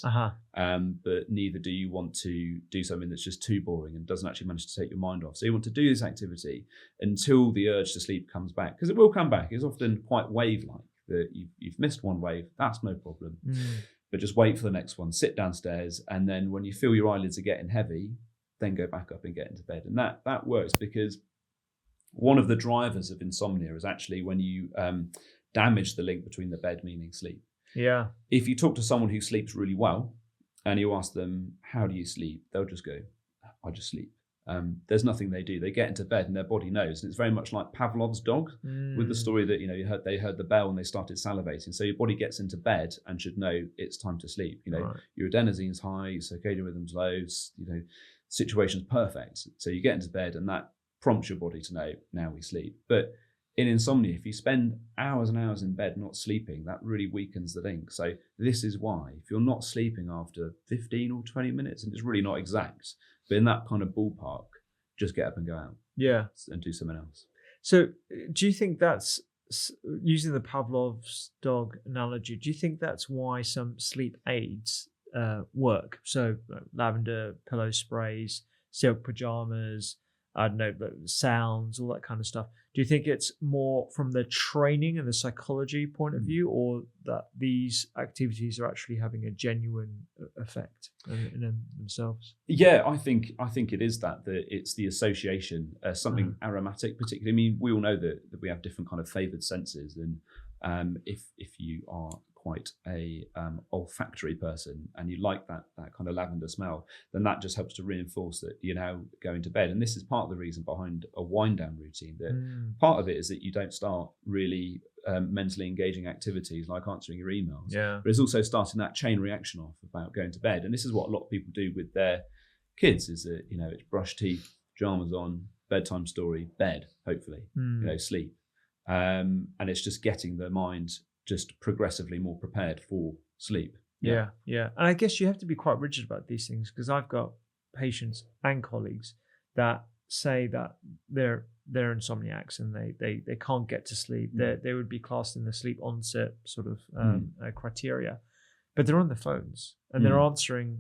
but neither do you want to do something that's just too boring and doesn't actually manage to take your mind off. So you want to do this activity until the urge to sleep comes back, because it will come back. It's often quite wave-like, that you've missed one wave, that's no problem. But just wait for the next one, sit downstairs, and then when you feel your eyelids are getting heavy, then go back up and get into bed. And that works, because one of the drivers of insomnia is actually when you damage the link between the bed, meaning sleep. If you talk to someone who sleeps really well and you ask them, how do you sleep? They'll just go, I just sleep. there's nothing they do. They get into bed and their body knows. And it's very much like Pavlov's dog with the story that, they heard the bell and they started salivating. So your body gets into bed and should know it's time to sleep. Your adenosine's high, your circadian rhythm's low, situation's perfect. So you get into bed and that prompts your body to know, now we sleep. But in insomnia, if you spend hours and hours in bed not sleeping, that really weakens the link. So this is why, if you're not sleeping after 15 or 20 minutes, and it's really not exact, but in that kind of ballpark, just get up and go out. Yeah. And do something else. So do you think that's, using the Pavlov's dog analogy, do you think that's why some sleep aids work? So lavender pillow sprays, silk pajamas, I don't know, sounds, all that kind of stuff. Do you think it's more from the training and the psychology point of view, or that these activities are actually having a genuine effect in themselves? Yeah, I think it is that it's the association, something aromatic particularly. I mean, we all know that we have different kind of favoured senses, and if you are quite a olfactory person and you like that kind of lavender smell, then that just helps to reinforce that you're now going to bed. And this is part of the reason behind a wind down routine, that part of it is that you don't start really mentally engaging activities like answering your emails, but it's also starting that chain reaction off about going to bed. And this is what a lot of people do with their kids, is that it's brush, teeth, pajamas on, bedtime story, bed, hopefully, sleep, and it's just getting the mind just progressively more prepared for sleep. Yeah. And I guess you have to be quite rigid about these things, because I've got patients and colleagues that say that they're insomniacs and they can't get to sleep. They would be classed in the sleep onset sort of criteria, but they're on their phones and they're answering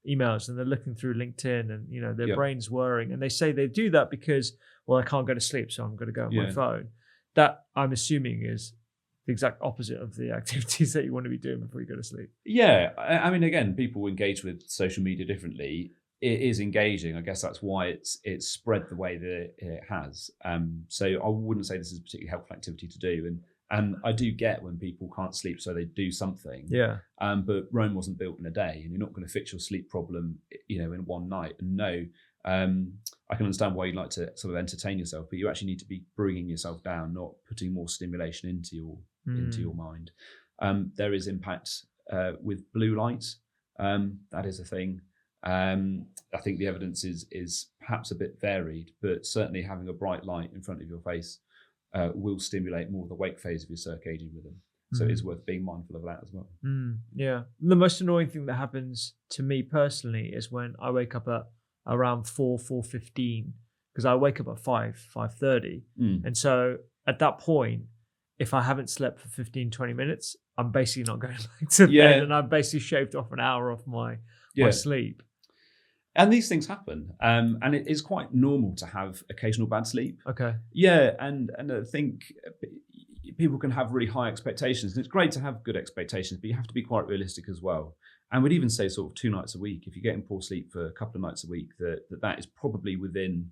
emails and they're looking through LinkedIn and their brain's whirring, and they say they do that because, well, I can't go to sleep, so I'm going to go on my phone. That, I'm assuming, is the exact opposite of the activities that you want to be doing before you go to sleep. Yeah. I mean, again, people engage with social media differently. It is engaging. I guess that's why it's spread the way that it has. So I wouldn't say this is a particularly helpful activity to do. And I do get when people can't sleep, so they do something. Yeah. But Rome wasn't built in a day, and you're not going to fix your sleep problem, in one night. And no, I can understand why you'd like to sort of entertain yourself, but you actually need to be bringing yourself down, not putting more stimulation into your mind. There is impact with blue light. That is a thing. I think the evidence is perhaps a bit varied, but certainly having a bright light in front of your face will stimulate more of the wake phase of your circadian rhythm. So it is worth being mindful of that as well. Yeah. The most annoying thing that happens to me personally is when I wake up at around 4:15, because I wake up at 5:30. And so at that point, if I haven't slept for 15-20 minutes, I'm basically not going back to bed, and I've basically shaved off an hour off my sleep. And these things happen, and it is quite normal to have occasional bad sleep. Okay. Yeah, and I think people can have really high expectations, and it's great to have good expectations, but you have to be quite realistic as well. And we'd even say sort of 2 nights a week. If you're getting poor sleep for a couple of nights a week, that is probably within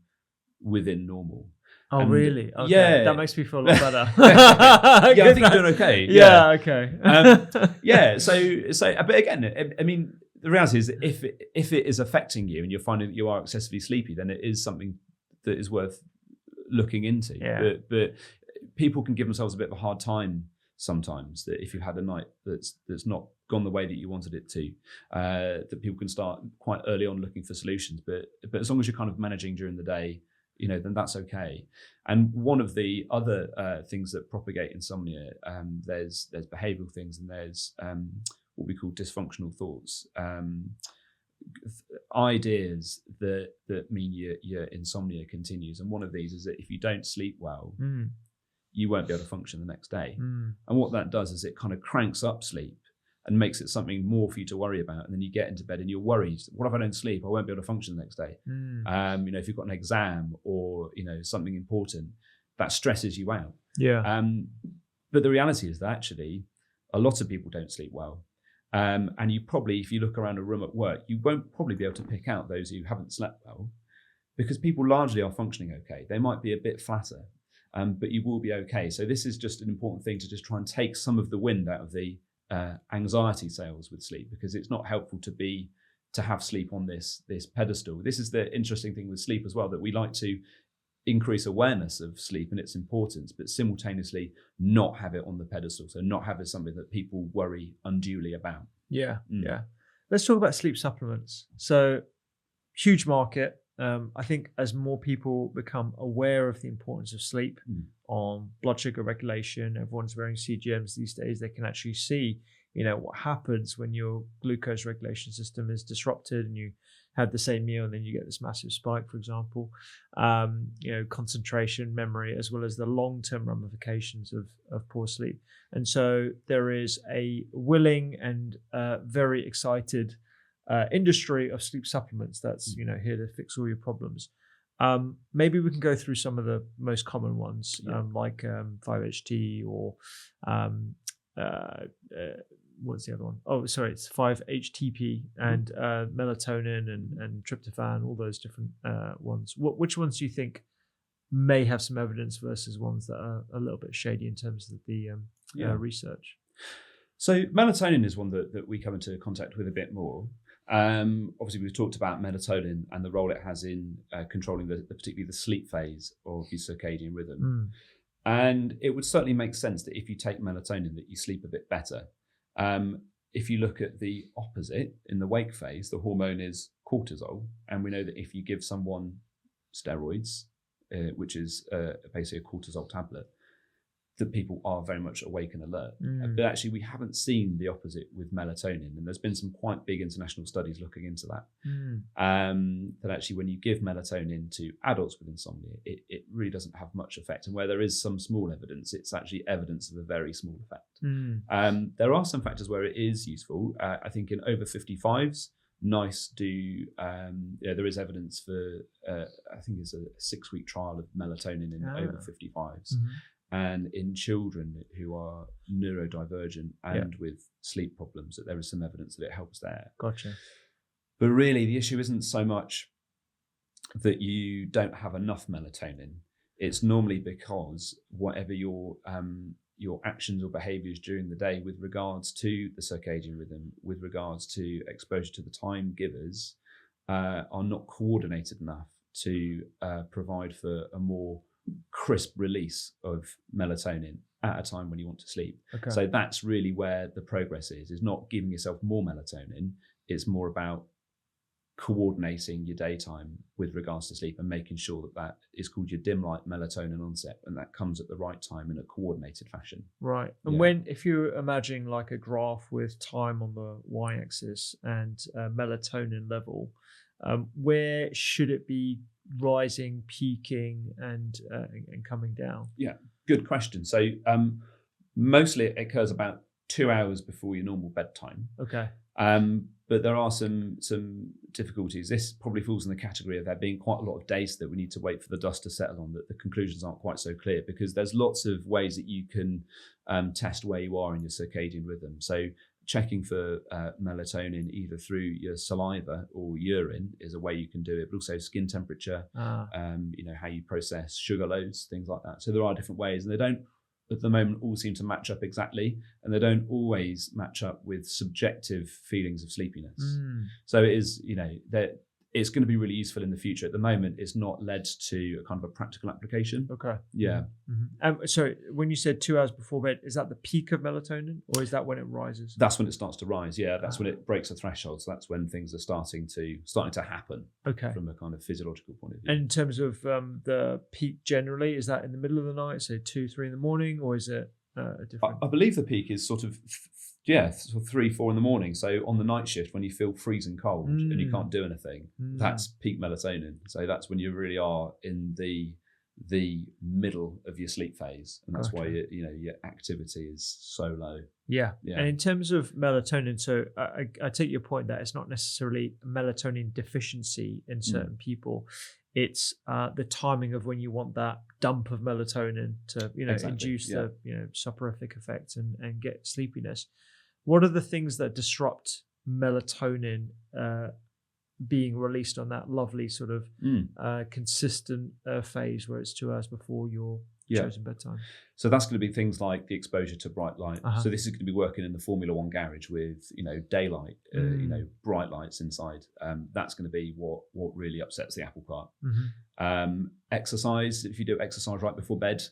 normal. Oh, and really? Okay. Yeah, that makes me feel a lot better. I think you're doing okay. Yeah. Okay. So, but again, I mean, the reality is, if it is affecting you and you're finding that you are excessively sleepy, then it is something that is worth looking into. Yeah. But people can give themselves a bit of a hard time sometimes, that if you've had a night that's not gone the way that you wanted it to, that people can start quite early on looking for solutions. But as long as you're kind of managing during the day, then that's okay. And one of the other things that propagate insomnia, there's behavioural things, and there's what we call dysfunctional thoughts, ideas that mean your insomnia continues. And one of these is that if you don't sleep well, you won't be able to function the next day. And what that does is it kind of cranks up sleep and makes it something more for you to worry about. And then you get into bed and you're worried, what if I don't sleep? I won't be able to function the next day. If you've got an exam or, something important, that stresses you out. Yeah. But the reality is that actually a lot of people don't sleep well. And you probably, if you look around a room at work, you won't probably be able to pick out those who haven't slept well, because people largely are functioning okay. They might be a bit flatter, but you will be okay. So this is just an important thing to just try and take some of the wind out of the anxiety sails with sleep, because it's not helpful to be to have sleep on this pedestal. This is the interesting thing with sleep as well, that we like to increase awareness of sleep and its importance, but simultaneously not have it on the pedestal. So not have it something that people worry unduly about. Yeah. Let's talk about sleep supplements. So huge market. I think as more people become aware of the importance of sleep on blood sugar regulation, everyone's wearing CGMs these days, they can actually see, what happens when your glucose regulation system is disrupted and you have the same meal and then you get this massive spike, for example, concentration, memory, as well as the long-term ramifications of poor sleep. And so there is a willing and very excited industry of sleep supplements that's here to fix all your problems. Maybe we can go through some of the most common ones, like 5-HT or what's the other one? Oh, sorry, it's 5-HTP and melatonin and tryptophan, all those different ones. Which ones do you think may have some evidence versus ones that are a little bit shady in terms of the research? So melatonin is one that we come into contact with a bit more. Obviously, we've talked about melatonin and the role it has in controlling particularly the sleep phase of your circadian rhythm. And it would certainly make sense that if you take melatonin, that you sleep a bit better. If you look at the opposite in the wake phase, the hormone is cortisol, and we know that if you give someone steroids, which is basically a cortisol tablet, that people are very much awake and alert. But actually, we haven't seen the opposite with melatonin, and there's been some quite big international studies looking into that. That actually, when you give melatonin to adults with insomnia, it really doesn't have much effect. And where there is some small evidence, it's actually evidence of a very small effect. There are some factors where it is useful. I think in over 55s, NICE do. There is evidence for. I think it's a 6-week trial of melatonin in over 55s. And in children who are neurodivergent and with sleep problems, that there is some evidence that it helps there. Gotcha. But really, the issue isn't so much that you don't have enough melatonin. It's normally because whatever your actions or behaviours during the day with regards to the circadian rhythm, with regards to exposure to the time givers, are not coordinated enough to provide for a more crisp release of melatonin at a time when you want to sleep. So that's really where the progress is not giving yourself more melatonin. It's more about coordinating your daytime with regards to sleep and making sure that is called your dim light melatonin onset, and that comes at the right time in a coordinated fashion. Right. And if you're imagining like a graph with time on the y-axis and melatonin level, where should it be rising, peaking, and coming down? Yeah, good question. So mostly it occurs about 2 hours before your normal bedtime. But there are some difficulties. This probably falls in the category of there being quite a lot of days that we need to wait for the dust to settle on, that the conclusions aren't quite so clear, because there's lots of ways that you can test where you are in your circadian rhythm. So checking for melatonin either through your saliva or urine is a way you can do it, but also skin temperature, how you process sugar loads, things like that. So there are different ways, and they don't at the moment all seem to match up exactly, and they don't always match up with subjective feelings of sleepiness. So it is, that it's going to be really useful in the future. At the moment, it's not led to a kind of a practical application. So when you said 2 hours before bed, is that the peak of melatonin, or is that when it rises? That's when it starts to rise. That's when it breaks a threshold. So that's when things are starting to happen. From a kind of physiological point of view. And in terms of the peak generally, is that in the middle of the night, say 2-3 in the morning, or is it a different? I believe the peak is sort of 3-4 in the morning. So on the night shift, when you feel freezing cold and you can't do anything, that's peak melatonin. So that's when you really are in the middle of your sleep phase, and that's why your activity is so low. And in terms of melatonin, so I take your point that it's not necessarily melatonin deficiency in certain people. It's the timing of when you want that dump of melatonin to induce the soporific effect and get sleepiness. What are the things that disrupt melatonin being released on that lovely sort of consistent phase where it's 2 hours before your chosen bedtime? So that's going to be things like the exposure to bright light. Uh-huh. So this is going to be working in the Formula One garage with, daylight, bright lights inside. That's going to be what really upsets the apple cart. Mm-hmm. Exercise, if you do exercise right before bed,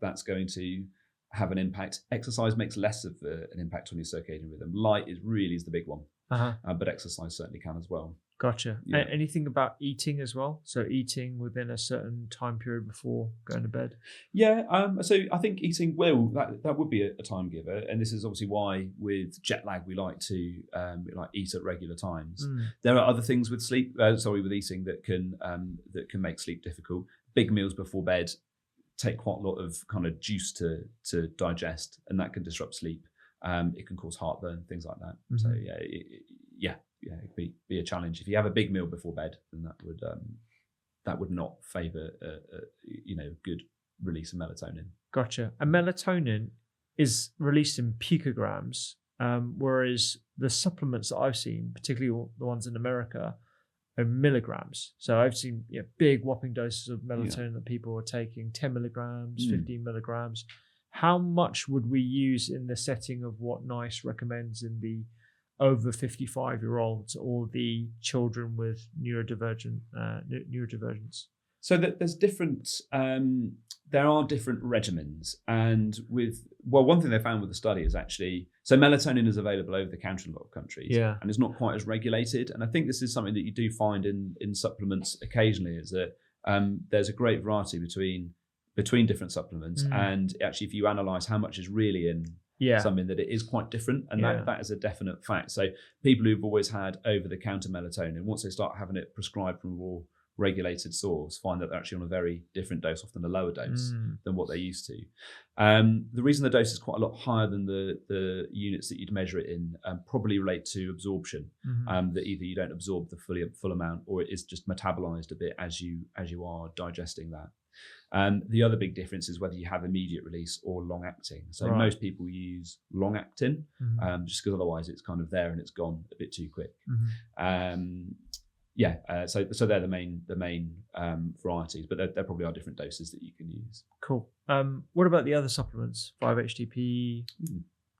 that's going to have an impact. Exercise makes less of an impact on your circadian rhythm. Light is the big one, but exercise certainly can as well. Gotcha. Yeah. Anything about eating as well? So eating within a certain time period before going to bed? Yeah. So I think eating that would be a time giver, and this is obviously why with jet lag we like to eat at regular times. There are other things with with eating that can make sleep difficult. Big meals before bed take quite a lot of kind of juice to digest, and that can disrupt sleep. It can cause heartburn, things like that. Mm-hmm. So it could be a challenge. If you have a big meal before bed, then that would not favour good release of melatonin. Gotcha. And melatonin is released in picograms, whereas the supplements that I've seen, particularly the ones in America, are milligrams. So I've seen big whopping doses of melatonin that people are taking, 10 milligrams, 15 milligrams. How much would we use in the setting of what NICE recommends in the over 55-year-olds or the children with neurodivergence? So that there's there are different regimens, and one thing they found with the study is actually, so melatonin is available over the counter in a lot of countries, and it's not quite as regulated. And I think this is something that you do find in supplements occasionally, is that there's a great variety between different supplements, and actually if you analyse how much is really in something, that it is quite different, and that is a definite fact. So people who've always had over-the-counter melatonin, once they start having it prescribed from a more regulated source, find that they're actually on a very different dose, often a lower dose than what they're used to. The reason the dose is quite a lot higher than the units that you'd measure it in probably relate to absorption, that either you don't absorb the full amount, or it is just metabolized a bit as you are digesting that. The other big difference is whether you have immediate release or long acting. So most people use long acting, just because otherwise it's kind of there and it's gone a bit too quick. So they're the main varieties, but there probably are different doses that you can use. Cool. What about the other supplements? 5-HTP,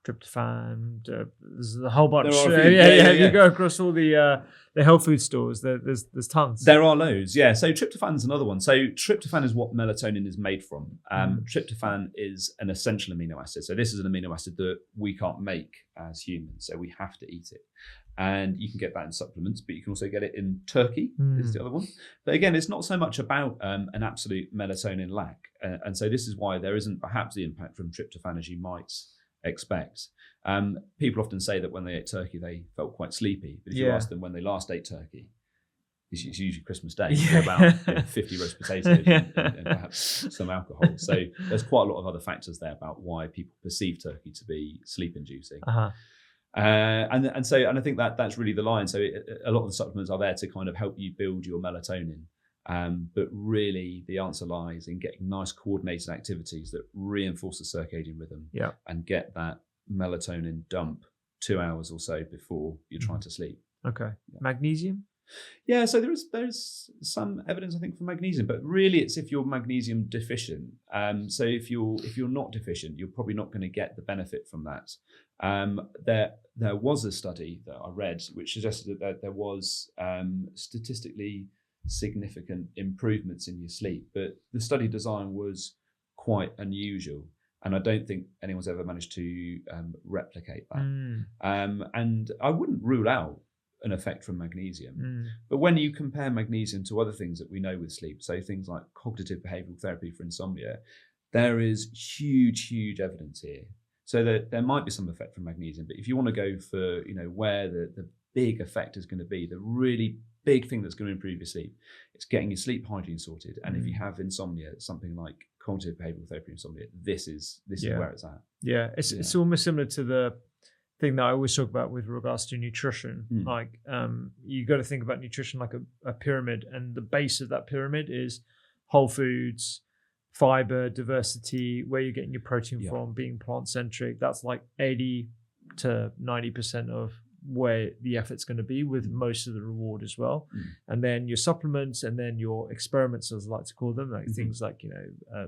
tryptophan. There's a whole bunch. You go across all the health food stores. There's tons. There are loads. Yeah. So tryptophan's another one. So tryptophan is what melatonin is made from. Tryptophan is an essential amino acid. So this is an amino acid that we can't make as humans. So we have to eat it. And you can get that in supplements, but you can also get it in turkey, is the other one. But again, it's not so much about an absolute melatonin lack. And so this is why there isn't perhaps the impact from tryptophan as you might expect. People often say that when they ate turkey, they felt quite sleepy. But if you ask them when they last ate turkey, it's usually Christmas Day, about 50 roast potatoes and perhaps some alcohol. So there's quite a lot of other factors there about why people perceive turkey to be sleep-inducing. And I think that's really the line. So a lot of the supplements are there to kind of help you build your melatonin, but really the answer lies in getting nice coordinated activities that reinforce the circadian rhythm and get that melatonin dump 2 hours or so before you're trying to sleep. Magnesium? Yeah, so there's some evidence, I think, for magnesium, but really it's if you're magnesium deficient. So if you're not deficient, you're probably not going to get the benefit from that. There was a study that I read which suggested that there was statistically significant improvements in your sleep, but the study design was quite unusual, and I don't think anyone's ever managed to replicate that. And I wouldn't rule out an effect from magnesium. But when you compare magnesium to other things that we know with sleep, so things like cognitive behavioral therapy for insomnia, there is huge evidence here. So that there might be some effect from magnesium, but if you want to go for, where the big effect is going to be, the really big thing that's going to improve your sleep, it's getting your sleep hygiene sorted. And if you have insomnia, something like cognitive behavioral therapy insomnia, this is where it's at. Yeah, it's almost similar to the thing that I always talk about with regards to nutrition. Like you got to think about nutrition like a pyramid, and the base of that pyramid is whole foods, fiber, diversity, where you're getting your protein from, being plant centric. That's like 80 to 90% of where the effort's going to be, with most of the reward as well. And then your supplements, and then your experiments, as I like to call them, like things like,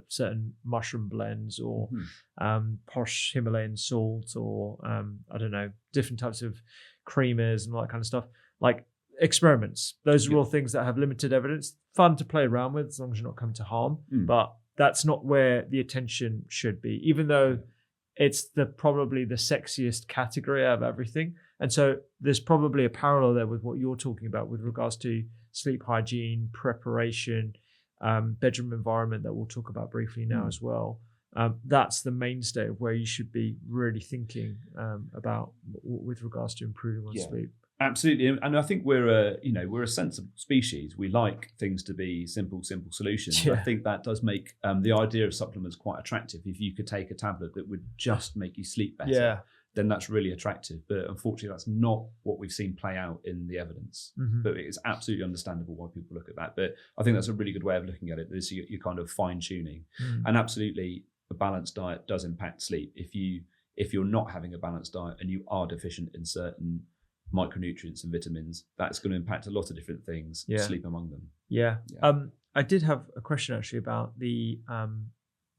certain mushroom blends, or posh Himalayan salt, or I don't know, different types of creamers and all that kind of stuff. Like experiments, those are all things that have limited evidence, fun to play around with as long as you're not coming to harm. But that's not where the attention should be, even though it's probably the sexiest category out of everything. And so there's probably a parallel there with what you're talking about with regards to sleep hygiene, preparation, bedroom environment, that we'll talk about briefly now as well. That's the mainstay of where you should be really thinking about with regards to improving on sleep. Absolutely, and I think we're a sensible species. We like things to be simple solutions. I think that does make the idea of supplements quite attractive. If you could take a tablet that would just make you sleep better, then that's really attractive. But unfortunately, that's not what we've seen play out in the evidence. But it's absolutely understandable why people look at that. But I think that's a really good way of looking at it. Is you're kind of fine tuning, and absolutely, a balanced diet does impact sleep. If you're not having a balanced diet and you are deficient in certain micronutrients and vitamins, that's going to impact a lot of different things, sleep among them. I did have a question actually about the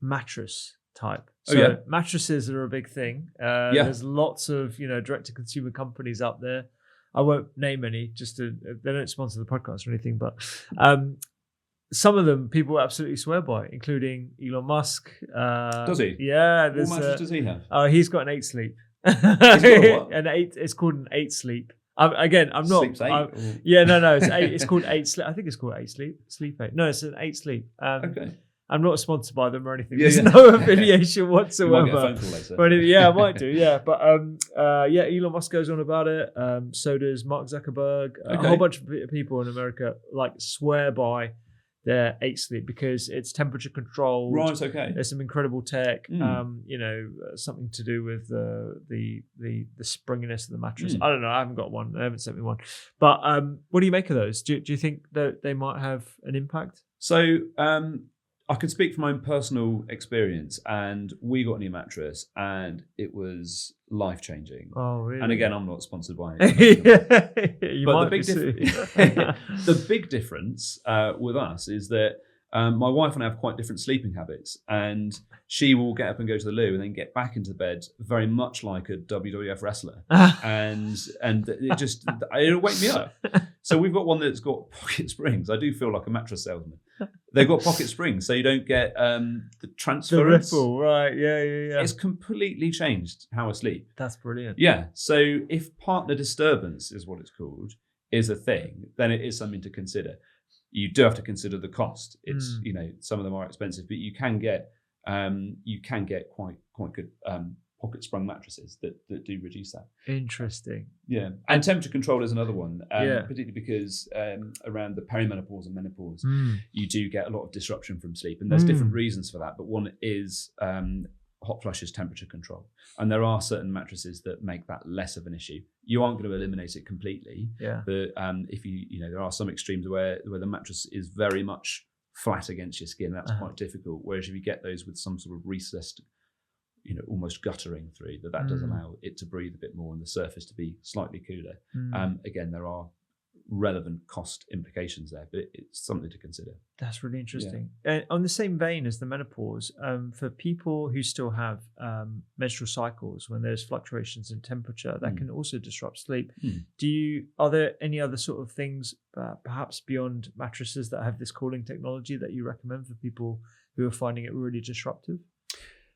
mattress type. So mattresses are a big thing. There's lots of direct-to-consumer companies out there. I won't name any, they don't sponsor the podcast or anything, but some of them people absolutely swear by, including Elon Musk. Does he? Yeah. What mattress does he have? He's got an 8 sleep. It's called an 8 sleep. I'm not. Sleeps 8. It's 8. It's called 8 sleep. I think it's called 8 sleep. Sleep 8. No, it's an 8 sleep. Okay. I'm not sponsored by them or anything. There's no affiliation whatsoever. You might get a phone call later. But I might do. Yeah, but Elon Musk goes on about it. So does Mark Zuckerberg. A whole bunch of people in America swear by their 8 sleep because it's temperature controlled. Right. Okay. There's some incredible tech. Something to do with the springiness of the mattress. I don't know. I haven't got one. They haven't sent me one. But what do you make of those? Do you think that they might have an impact? So I can speak from my own personal experience, and we got a new mattress, and it was life-changing. Oh, really? And again, I'm not sponsored by it. But the big difference with us is that my wife and I have quite different sleeping habits, and she will get up and go to the loo and then get back into bed very much like a WWF wrestler, and it'll wake me up. So we've got one that's got pocket springs. I do feel like a mattress salesman. They've got pocket springs, so you don't get the transference. The ripple, right? Yeah. It's completely changed how I sleep. That's brilliant. Yeah. So if partner disturbance is what it's called, is a thing, then it is something to consider. You do have to consider the cost. It's some of them are expensive, but you can get quite good pocket sprung mattresses that do reduce that. Interesting. Yeah, and temperature control is another one, particularly because around the perimenopause and menopause, you do get a lot of disruption from sleep, and there's different reasons for that. But one is hot flushes temperature control, and there are certain mattresses that make that less of an issue. You aren't going to eliminate it completely, but if there are some extremes where the mattress is very much flat against your skin, that's quite difficult. Whereas if you get those with some sort of recessed, almost guttering through, that does allow it to breathe a bit more and the surface to be slightly cooler. Again, there are relevant cost implications there, but it's something to consider. That's really interesting. On the same vein as the menopause, for people who still have menstrual cycles, when there's fluctuations in temperature, that can also disrupt sleep. Are there any other sort of things, perhaps beyond mattresses, that have this cooling technology that you recommend for people who are finding it really disruptive?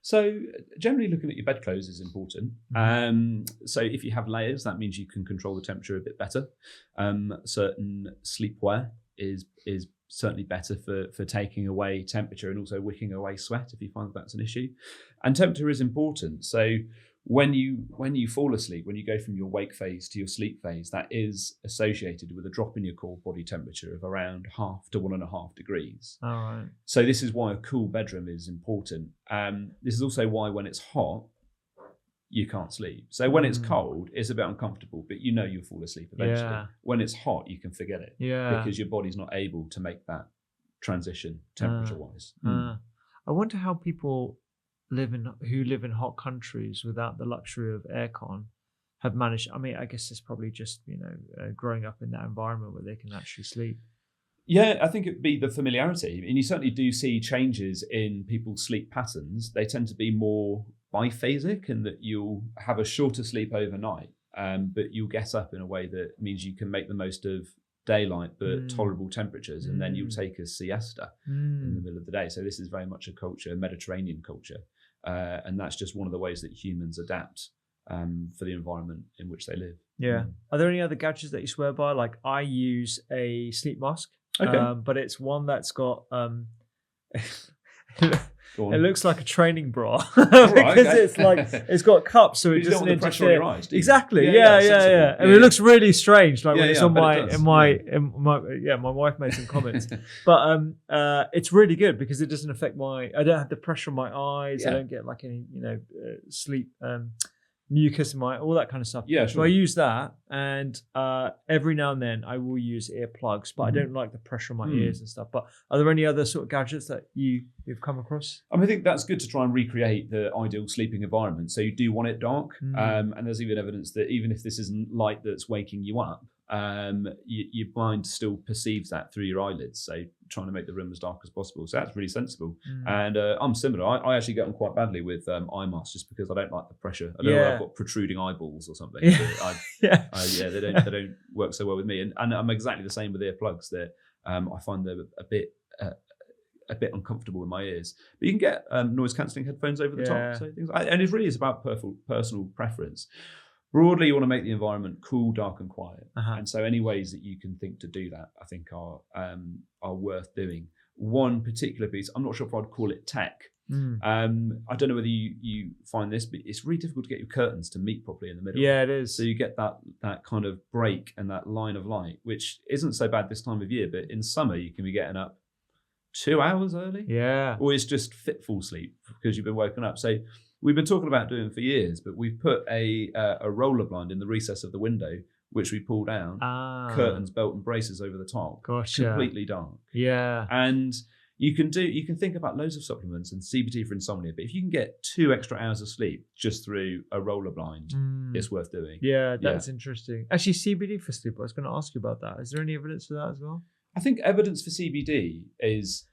So generally looking at your bedclothes is important. So if you have layers, that means you can control the temperature a bit better. Certain sleepwear is certainly better for taking away temperature and also wicking away sweat if you find that's an issue. And temperature is important. So when you fall asleep, when you go from your wake phase to your sleep phase, that is associated with a drop in your core body temperature of around 0.5 to 1.5 degrees. All right. So this is why a cool bedroom is important. This is also why when it's hot, you can't sleep. So when it's cold, it's a bit uncomfortable, but you'll fall asleep eventually. Yeah. When it's hot, you can forget it. Yeah. Because your body's not able to make that transition temperature-wise. I wonder how people who live in hot countries without the luxury of aircon have managed. I mean, I guess it's probably just growing up in that environment where they can actually sleep. Yeah, I think it'd be the familiarity. And you certainly do see changes in people's sleep patterns. They tend to be more biphasic in that you'll have a shorter sleep overnight, but you'll get up in a way that means you can make the most of daylight but tolerable temperatures, and then you'll take a siesta in the middle of the day. So this is very much a culture, a Mediterranean culture, and that's just one of the ways that humans adapt for the environment in which they live. Yeah. Are there any other gadgets that you swear by? Like I use a sleep mask. Okay. But it's one that's got it looks like a training bra because it's got cups, so it doesn't interfere. Pressure on your eyes, do you? Exactly. Yeah. I mean, it looks really strange, like when it's on my wife made some comments, but it's really good because it doesn't affect I don't have the pressure on my eyes. I don't get like any sleep mucus in all that kind of stuff. Yeah, sure. So I use that, and every now and then I will use earplugs, but I don't like the pressure on my ears and stuff. But are there any other sort of gadgets that you've come across? I think that's good to try and recreate the ideal sleeping environment. So you do want it dark, and there's even evidence that even if this isn't light that's waking you up, your mind still perceives that through your eyelids. So trying to make the room as dark as possible. So that's really sensible. And I'm similar. I actually get on quite badly with eye masks just because I don't like the pressure. I don't know, I've got protruding eyeballs or something. They don't work so well with me. And I'm exactly the same with earplugs. That I find they're a bit uncomfortable in my ears. But you can get noise cancelling headphones over the top. So things, and it really is about personal preference. Broadly, you want to make the environment cool, dark, and quiet. And so any ways that you can think to do that, I think are worth doing. One particular piece, I'm not sure if I'd call it tech. I don't know whether you find this, but it's really difficult to get your curtains to meet properly in the middle. Yeah, it is. So you get that kind of break and that line of light, which isn't so bad this time of year, but in summer you can be getting up 2 hours early. Yeah. Or it's just fitful sleep because you've been woken up. So we've been talking about doing for years, but we've put a roller blind in the recess of the window, which we pull down, curtains, belt and braces over the top, completely dark. Yeah. And you can think about loads of supplements and CBD for insomnia, but if you can get 2 extra hours of sleep just through a roller blind, it's worth doing. Yeah, that's interesting. Actually, CBD for sleep, I was going to ask you about that. Is there any evidence for that as well? I think evidence for CBD is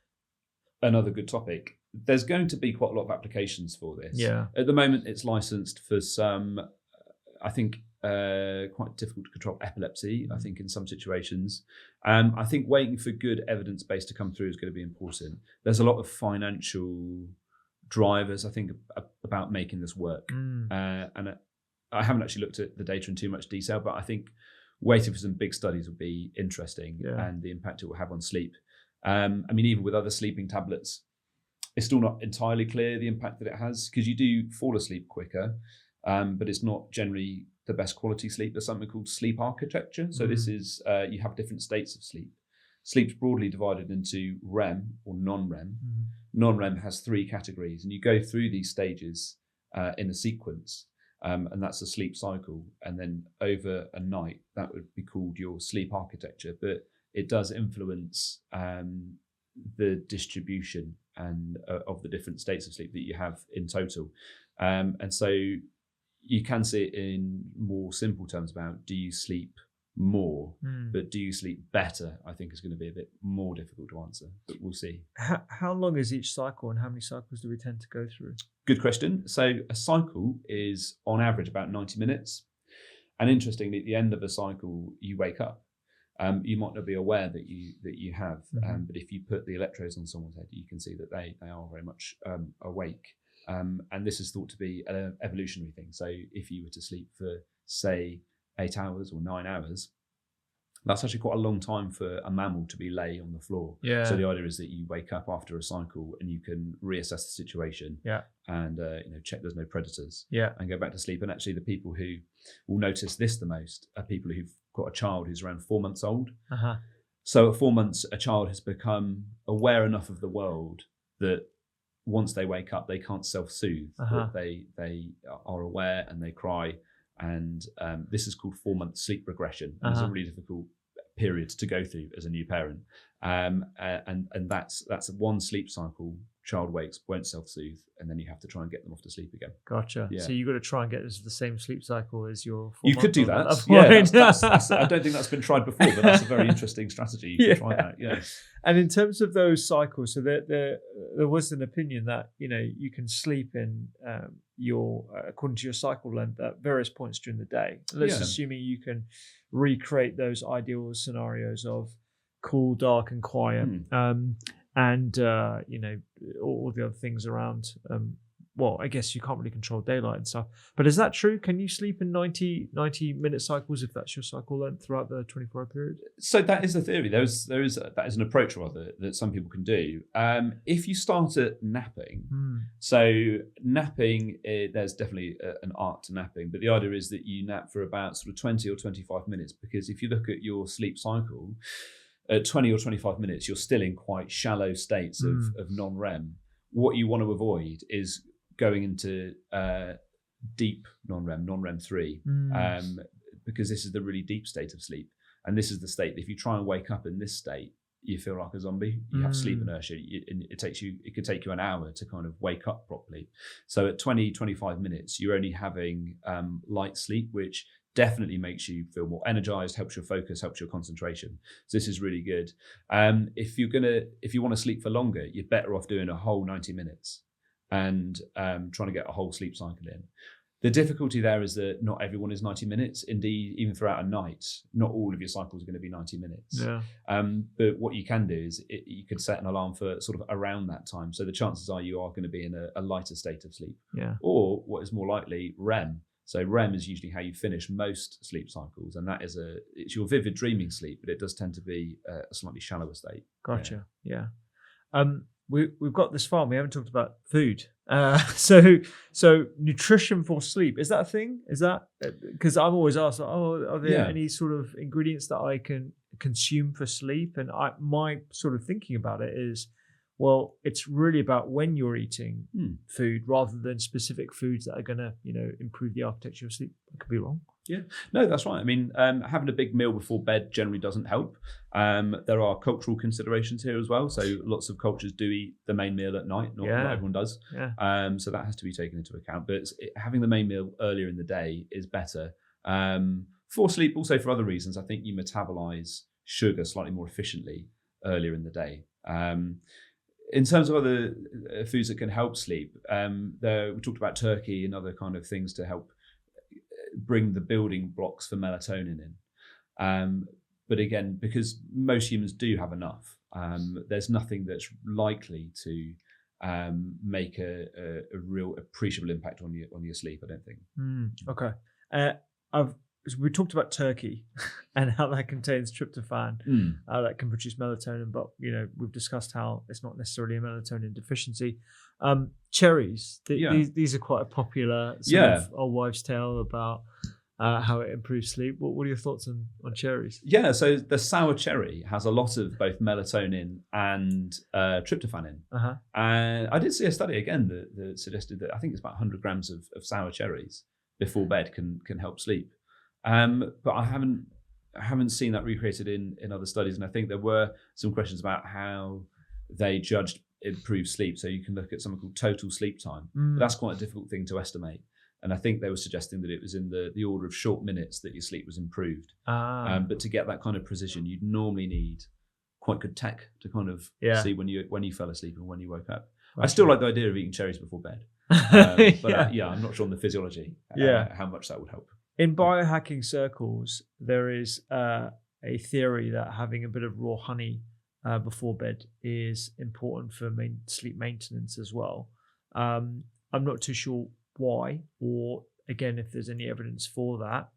another good topic. There's going to be quite a lot of applications for this. Yeah. At the moment, it's licensed for some, I think, quite difficult to control epilepsy, I think, in some situations. I think waiting for good evidence base to come through is going to be important. There's a lot of financial drivers, I think, about making this work. And I haven't actually looked at the data in too much detail, but I think waiting for some big studies will be interesting and the impact it will have on sleep. I mean, even with other sleeping tablets, it's still not entirely clear the impact that it has because you do fall asleep quicker, but it's not generally the best quality sleep. There's something called sleep architecture. So this is, you have different states of sleep. Sleep's broadly divided into REM or non-REM. Non-REM has 3 categories and you go through these stages in a sequence. And that's a sleep cycle. And then over a night, that would be called your sleep architecture. But it does influence the distribution and of the different states of sleep that you have in total. And so you can see it in more simple terms about, do you sleep more, but do you sleep better? I think is going to be a bit more difficult to answer, but we'll see. How long is each cycle and how many cycles do we tend to go through? Good question. So a cycle is on average about 90 minutes. And interestingly, at the end of a cycle, you wake up. You might not be aware that you have, but if you put the electrodes on someone's head, you can see that they are very much awake. And this is thought to be an evolutionary thing. So if you were to sleep for, say, 8 hours or 9 hours, that's actually quite a long time for a mammal to be lay on the floor. Yeah. So the idea is that you wake up after a cycle and you can reassess the situation. Yeah. And check there's no predators. Yeah. And go back to sleep. And actually, the people who will notice this the most are people who've got a child who's around 4 months old. So at 4 months, a child has become aware enough of the world that once they wake up, they can't self-soothe. But they are aware and they cry. And this is called 4 month sleep regression. It's a really difficult period to go through as a new parent. And that's one sleep cycle child wakes, won't self-soothe, and then you have to try and get them off to sleep again. Gotcha. Yeah. So you've got to try and get this the same sleep cycle as your. You could do that. That's, I don't think that's been tried before, but that's a very interesting strategy. You could try that. Yeah. And in terms of those cycles, so there was an opinion that you can sleep in according to your cycle length at various points during the day. Let's assuming you can recreate those ideal scenarios of cool, dark, and quiet, and all the other things around. Well, I guess you can't really control daylight and stuff. But is that true? Can you sleep in 90-minute cycles if that's your cycle length throughout the 24-hour period? So that is the theory. That is an approach rather that some people can do. If you start at napping, so napping, there's definitely an art to napping, but the idea is that you nap for about sort of 20 or 25 minutes, because if you look at your sleep cycle, at 20 or 25 minutes, you're still in quite shallow states of non-REM. What you want to avoid is going into deep non-REM 3, because this is the really deep state of sleep. And this is the state that if you try and wake up in this state, you feel like a zombie. You have sleep inertia. It could take you an hour to kind of wake up properly. So at 20, 25 minutes, you're only having light sleep, which definitely makes you feel more energized, helps your focus, helps your concentration. So this is really good. If you want to sleep for longer, you're better off doing a whole 90 minutes and trying to get a whole sleep cycle in. The difficulty there is that not everyone is 90 minutes. Indeed, even throughout a night, not all of your cycles are going to be 90 minutes. Yeah. But what you can do is you could set an alarm for sort of around that time. So the chances are you are going to be in a lighter state of sleep. Yeah. Or what is more likely, REM. So REM is usually how you finish most sleep cycles, and that is it's your vivid dreaming sleep, but it does tend to be a slightly shallower state. Gotcha. Yeah. We've got this far. We haven't talked about food. So nutrition for sleep, is that a thing? Is that, because I'm always asked, are there any sort of ingredients that I can consume for sleep? And my sort of thinking about it is, well, it's really about when you're eating food rather than specific foods that are going to, improve the architecture of sleep. I could be wrong. Yeah, no, that's right. I mean, having a big meal before bed generally doesn't help. There are cultural considerations here as well. So lots of cultures do eat the main meal at night. Not everyone does. Yeah. So that has to be taken into account. But having the main meal earlier in the day is better. For sleep, also for other reasons. I think you metabolize sugar slightly more efficiently earlier in the day. In terms of other foods that can help sleep, we talked about turkey and other kind of things to help bring the building blocks for melatonin in. But again, because most humans do have enough, there's nothing that's likely to make a real appreciable impact on your sleep, I don't think. Okay. We talked about turkey and how that contains tryptophan, that can produce melatonin, but we've discussed how it's not necessarily a melatonin deficiency. Cherries, these are quite a popular sort of old wives' tale about how it improves sleep. What are your thoughts on cherries? Yeah, so the sour cherry has a lot of both melatonin and tryptophan in. And I did see a study again that suggested that I think it's about 100 grams of sour cherries before bed can help sleep. But I haven't seen that recreated in other studies, and I think there were some questions about how they judged improved sleep. So you can look at something called total sleep time, but that's quite a difficult thing to estimate. And I think they were suggesting that it was in the order of short minutes that your sleep was improved. But to get that kind of precision, you'd normally need quite good tech to kind of see when you fell asleep and when you woke up. Right. I still like the idea of eating cherries before bed, but I'm not sure on the physiology how much that would help. In biohacking circles, there is a theory that having a bit of raw honey before bed is important for sleep maintenance as well. I'm not too sure why, or again, if there's any evidence for that.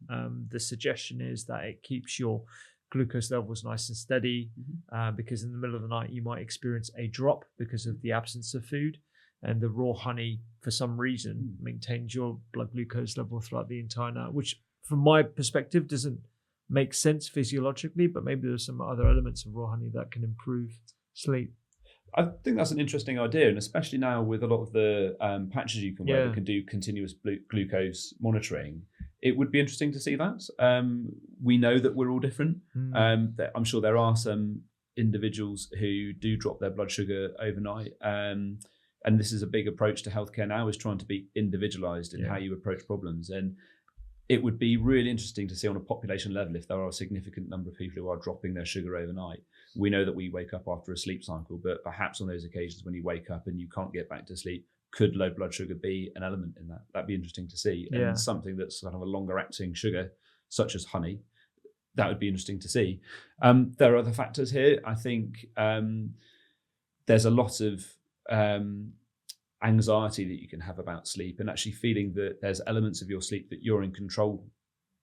The suggestion is that it keeps your glucose levels nice and steady, because in the middle of the night you might experience a drop because of the absence of food. And the raw honey, for some reason, maintains your blood glucose level throughout the entire night, which, from my perspective, doesn't make sense physiologically, but maybe there's some other elements of raw honey that can improve sleep. I think that's an interesting idea, and especially now with a lot of the patches you can wear that can do continuous glucose monitoring, it would be interesting to see that. We know that we're all different. I'm sure there are some individuals who do drop their blood sugar overnight. and this is a big approach to healthcare now, is trying to be individualized in Yeah. how you approach problems. And it would be really interesting to see on a population level if there are a significant number of people who are dropping their sugar overnight. We know that we wake up after a sleep cycle, but perhaps on those occasions when you wake up and you can't get back to sleep, could low blood sugar be an element in that? That'd be interesting to see. Yeah. And something that's kind of a longer acting sugar, such as honey, that would be interesting to see. There are other factors here. I think there's a lot of anxiety that you can have about sleep, and actually feeling that there's elements of your sleep that you're in control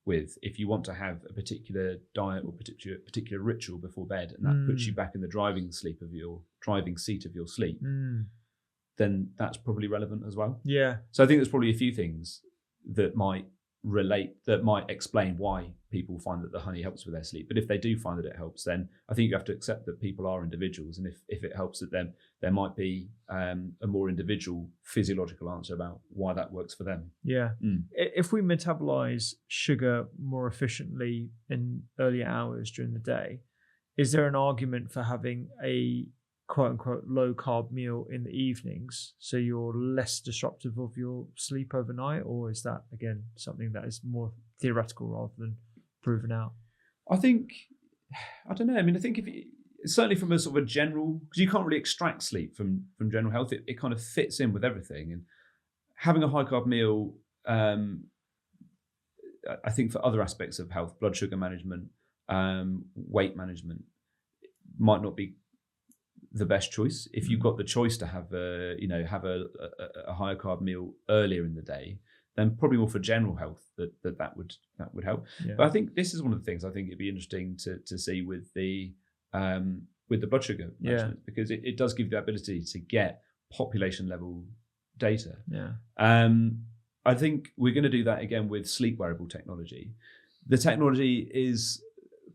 with. If you want to have a particular diet or particular ritual before bed, and that puts you back in the driving seat of your sleep, then that's probably relevant as well. Yeah. So I think there's probably a few things that might explain why people find that the honey helps with their sleep. But if they do find that it helps, then I think you have to accept that people are individuals, and if it helps them, there might be a more individual physiological answer about why that works for them. Yeah. If we metabolize sugar more efficiently in early hours during the day, is there an argument for having a quote unquote low carb meal in the evenings so you're less disruptive of your sleep overnight? Or is that, again, something that is more theoretical rather than proven out? I don't know. I mean, I think certainly from a sort of a general, because you can't really extract sleep from general health, it kind of fits in with everything. And having a high carb meal, I think for other aspects of health, blood sugar management, weight management, might not be the best choice. If you've got the choice to have a higher carb meal earlier in the day, then probably more for general health that would help. Yeah. But I think this is one of the things I think it'd be interesting to see with the blood sugar management, because it does give you the ability to get population level data. Yeah. I think we're going to do that again with sleep wearable technology. The technology is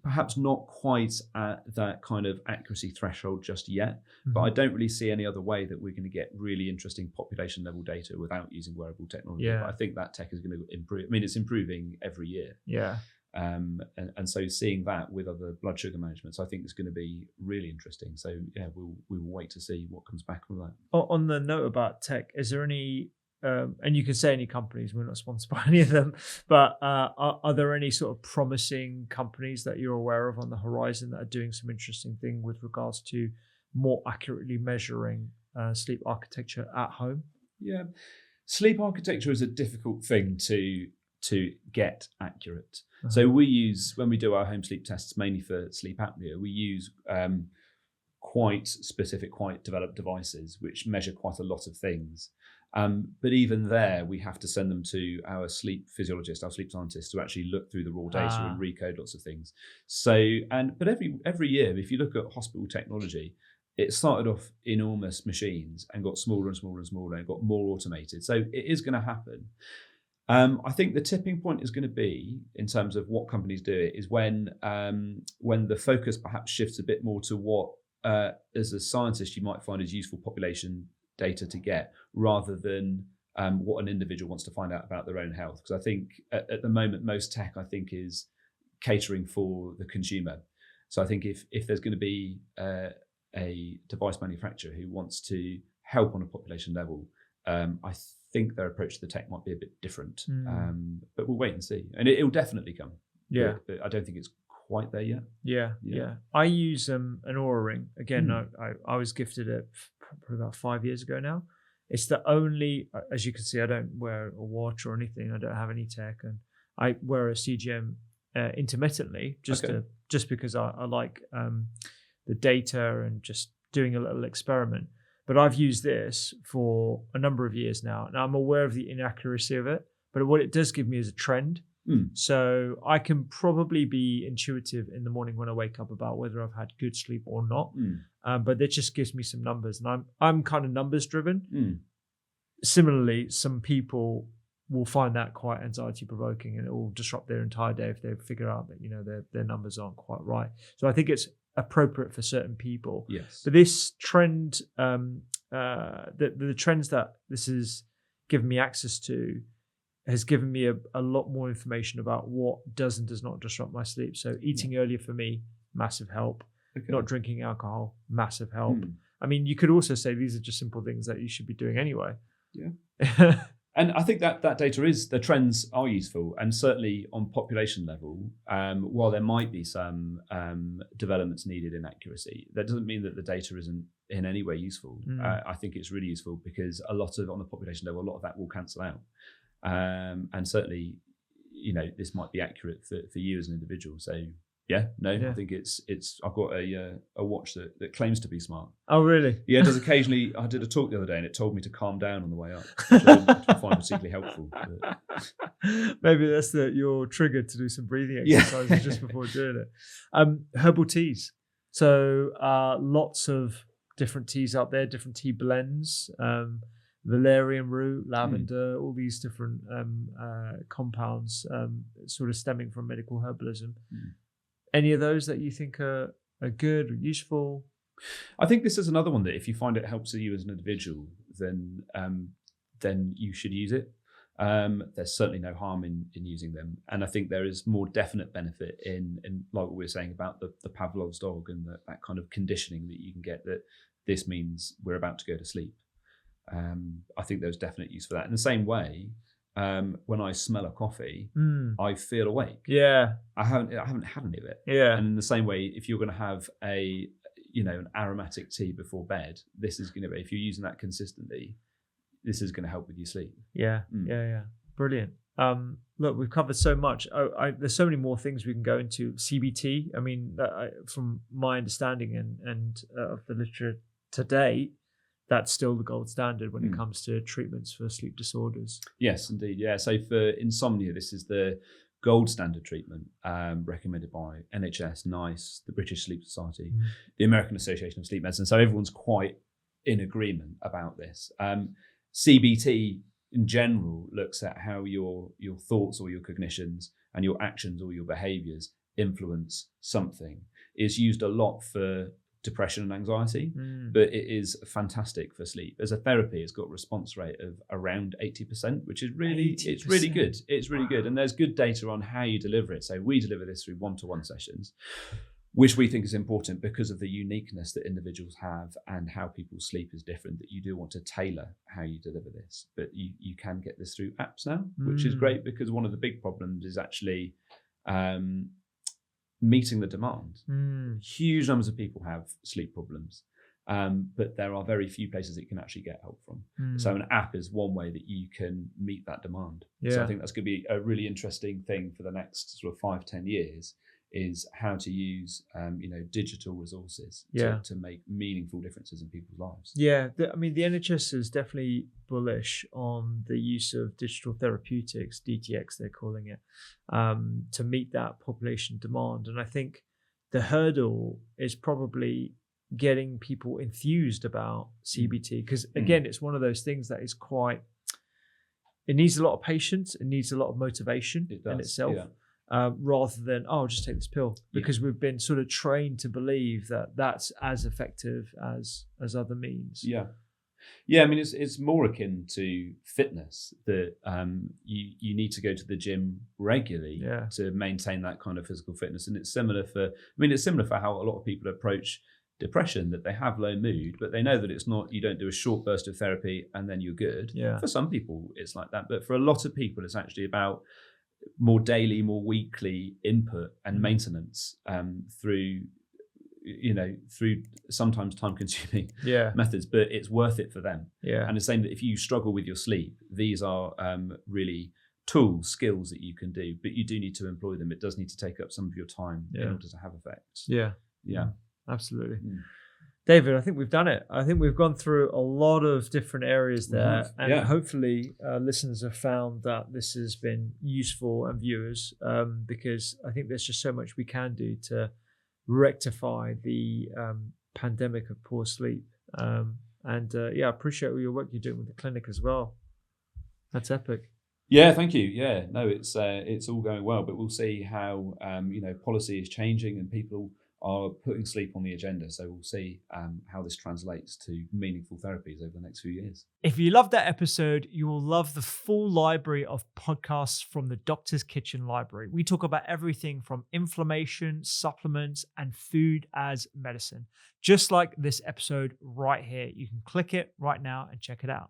perhaps not quite at that kind of accuracy threshold just yet, but I don't really see any other way that we're going to get really interesting population level data without using wearable technology. Yeah. But I think that tech is going to improve. I mean, it's improving every year. Yeah. And so seeing that with other blood sugar managements, I think is going to be really interesting. So yeah, we will wait to see what comes back from that. On the note about tech, is there any and you can say any companies, we're not sponsored by any of them, but are there any sort of promising companies that you're aware of on the horizon that are doing some interesting thing with regards to more accurately measuring sleep architecture at home? Yeah, sleep architecture is a difficult thing to get accurate. So we use, when we do our home sleep tests, mainly for sleep apnea, we use quite specific, quite developed devices which measure quite a lot of things. But even there, we have to send them to our sleep physiologist, our sleep scientist, to actually look through the raw data and recode lots of things. But every year, if you look at hospital technology, it started off enormous machines and got smaller and smaller and smaller and got more automated. So it is going to happen. I think the tipping point is going to be, in terms of what companies do it, is when the focus perhaps shifts a bit more to what, as a scientist, you might find is useful population data to get, rather than what an individual wants to find out about their own health. Because I think at the moment, most tech, I think, is catering for the consumer. So I think if there's going to be a device manufacturer who wants to help on a population level, I think their approach to the tech might be a bit different. But we'll wait and see. And it will definitely come. Yeah. But I don't think it's quite there yet. Yeah. I use an Oura ring. Again, I was gifted it probably about 5 years ago now. It's the only, as you can see, I don't wear a watch or anything. I don't have any tech, and I wear a CGM intermittently just because I like the data and just doing a little experiment. But I've used this for a number of years now, and I'm aware of the inaccuracy of it. But what it does give me is a trend. So I can probably be intuitive in the morning when I wake up about whether I've had good sleep or not. But it just gives me some numbers, and I'm kind of numbers driven. Similarly, some people will find that quite anxiety provoking, and it will disrupt their entire day if they figure out that their numbers aren't quite right. So I think it's appropriate for certain people. Yes. But this trend, the trends that this has given me access to, has given me a lot more information about what does and does not disrupt my sleep. So eating earlier for me, massive help. Not drinking alcohol, massive help. I mean, you could also say these are just simple things that you should be doing anyway. Yeah. And I think that data the trends are useful, and certainly on population level, while there might be some developments needed in accuracy, that doesn't mean that the data isn't in any way useful. I think it's really useful because on the population level, a lot of that will cancel out. And certainly, this might be accurate for you as an individual. So I think it's. I've got a watch that claims to be smart. Oh, really? Yeah, it does occasionally. I did a talk the other day, and it told me to calm down on the way up, which I find particularly helpful. Maybe that's you're triggered to do some breathing exercises just before doing it. Herbal teas. So lots of different teas out there, different tea blends. Valerian root, lavender, all these different compounds, sort of stemming from medical herbalism. Any of those that you think are good or useful? I think this is another one that if you find it helps you as an individual, then you should use it. There's certainly no harm in using them, and I think there is more definite benefit in like what we were saying about the Pavlov's dog and that kind of conditioning that you can get, that this means we're about to go to sleep. I think there's definite use for that. In the same way, when I smell a coffee, I feel awake. Yeah, I haven't had any of it. Yeah, and in the same way, if you're going to have an aromatic tea before bed, this is going to be, if you're using that consistently, this is going to help with your sleep. Yeah, brilliant. Look, we've covered so much. There's so many more things we can go into. CBT. I mean, from my understanding and of the literature to date, that's still the gold standard when it comes to treatments for sleep disorders. Yes, indeed. Yeah. So for insomnia, this is the gold standard treatment recommended by NHS, NICE, the British Sleep Society, the American Association of Sleep Medicine. So everyone's quite in agreement about this. CBT in general looks at how your thoughts or your cognitions and your actions or your behaviors influence something. It's used a lot for depression and anxiety, but it is fantastic for sleep. As a therapy, it's got a response rate of around 80%, which is really, 80%. It's really good. It's really good. And there's good data on how you deliver it. So we deliver this through one-to-one sessions, which we think is important because of the uniqueness that individuals have and how people's sleep is different, that you do want to tailor how you deliver this. But you can get this through apps now, which is great, because one of the big problems is actually meeting the demand. Huge numbers of people have sleep problems, but there are very few places that you can actually get help from. So an app is one way that you can meet that demand. So I think that's going to be a really interesting thing for the next sort of 5-10 years, is how to use digital resources to make meaningful differences in people's lives. Yeah, the NHS is definitely bullish on the use of digital therapeutics, DTX they're calling it, to meet that population demand. And I think the hurdle is probably getting people enthused about CBT, because again, it's one of those things that is it needs a lot of patience, it needs a lot of motivation in itself. Yeah. Rather than, just take this pill, because we've been sort of trained to believe that that's as effective as other means. I mean, it's more akin to fitness, that you need to go to the gym regularly to maintain that kind of physical fitness. And it's similar for how a lot of people approach depression, that they have low mood, but they know that it's not, you don't do a short burst of therapy and then you're good. For some people it's like that, but for a lot of people it's actually about more daily, more weekly input and maintenance through sometimes time-consuming methods, but it's worth it for them. And the same, that if you struggle with your sleep, these are really tools, skills that you can do, but you do need to employ them. It does need to take up some of your time in order to have effects. Absolutely. David, I think we've done it. I think we've gone through a lot of different areas there, and hopefully listeners have found that this has been useful, and viewers, because I think there's just so much we can do to rectify the pandemic of poor sleep. I appreciate all your work you're doing with the clinic as well. That's epic. Yeah, thank you. Yeah, no, it's all going well, but we'll see how policy is changing and people are putting sleep on the agenda. So we'll see how this translates to meaningful therapies over the next few years. If you loved that episode, you will love the full library of podcasts from the Doctor's Kitchen Library. We talk about everything from inflammation, supplements, and food as medicine. Just like this episode right here. You can click it right now and check it out.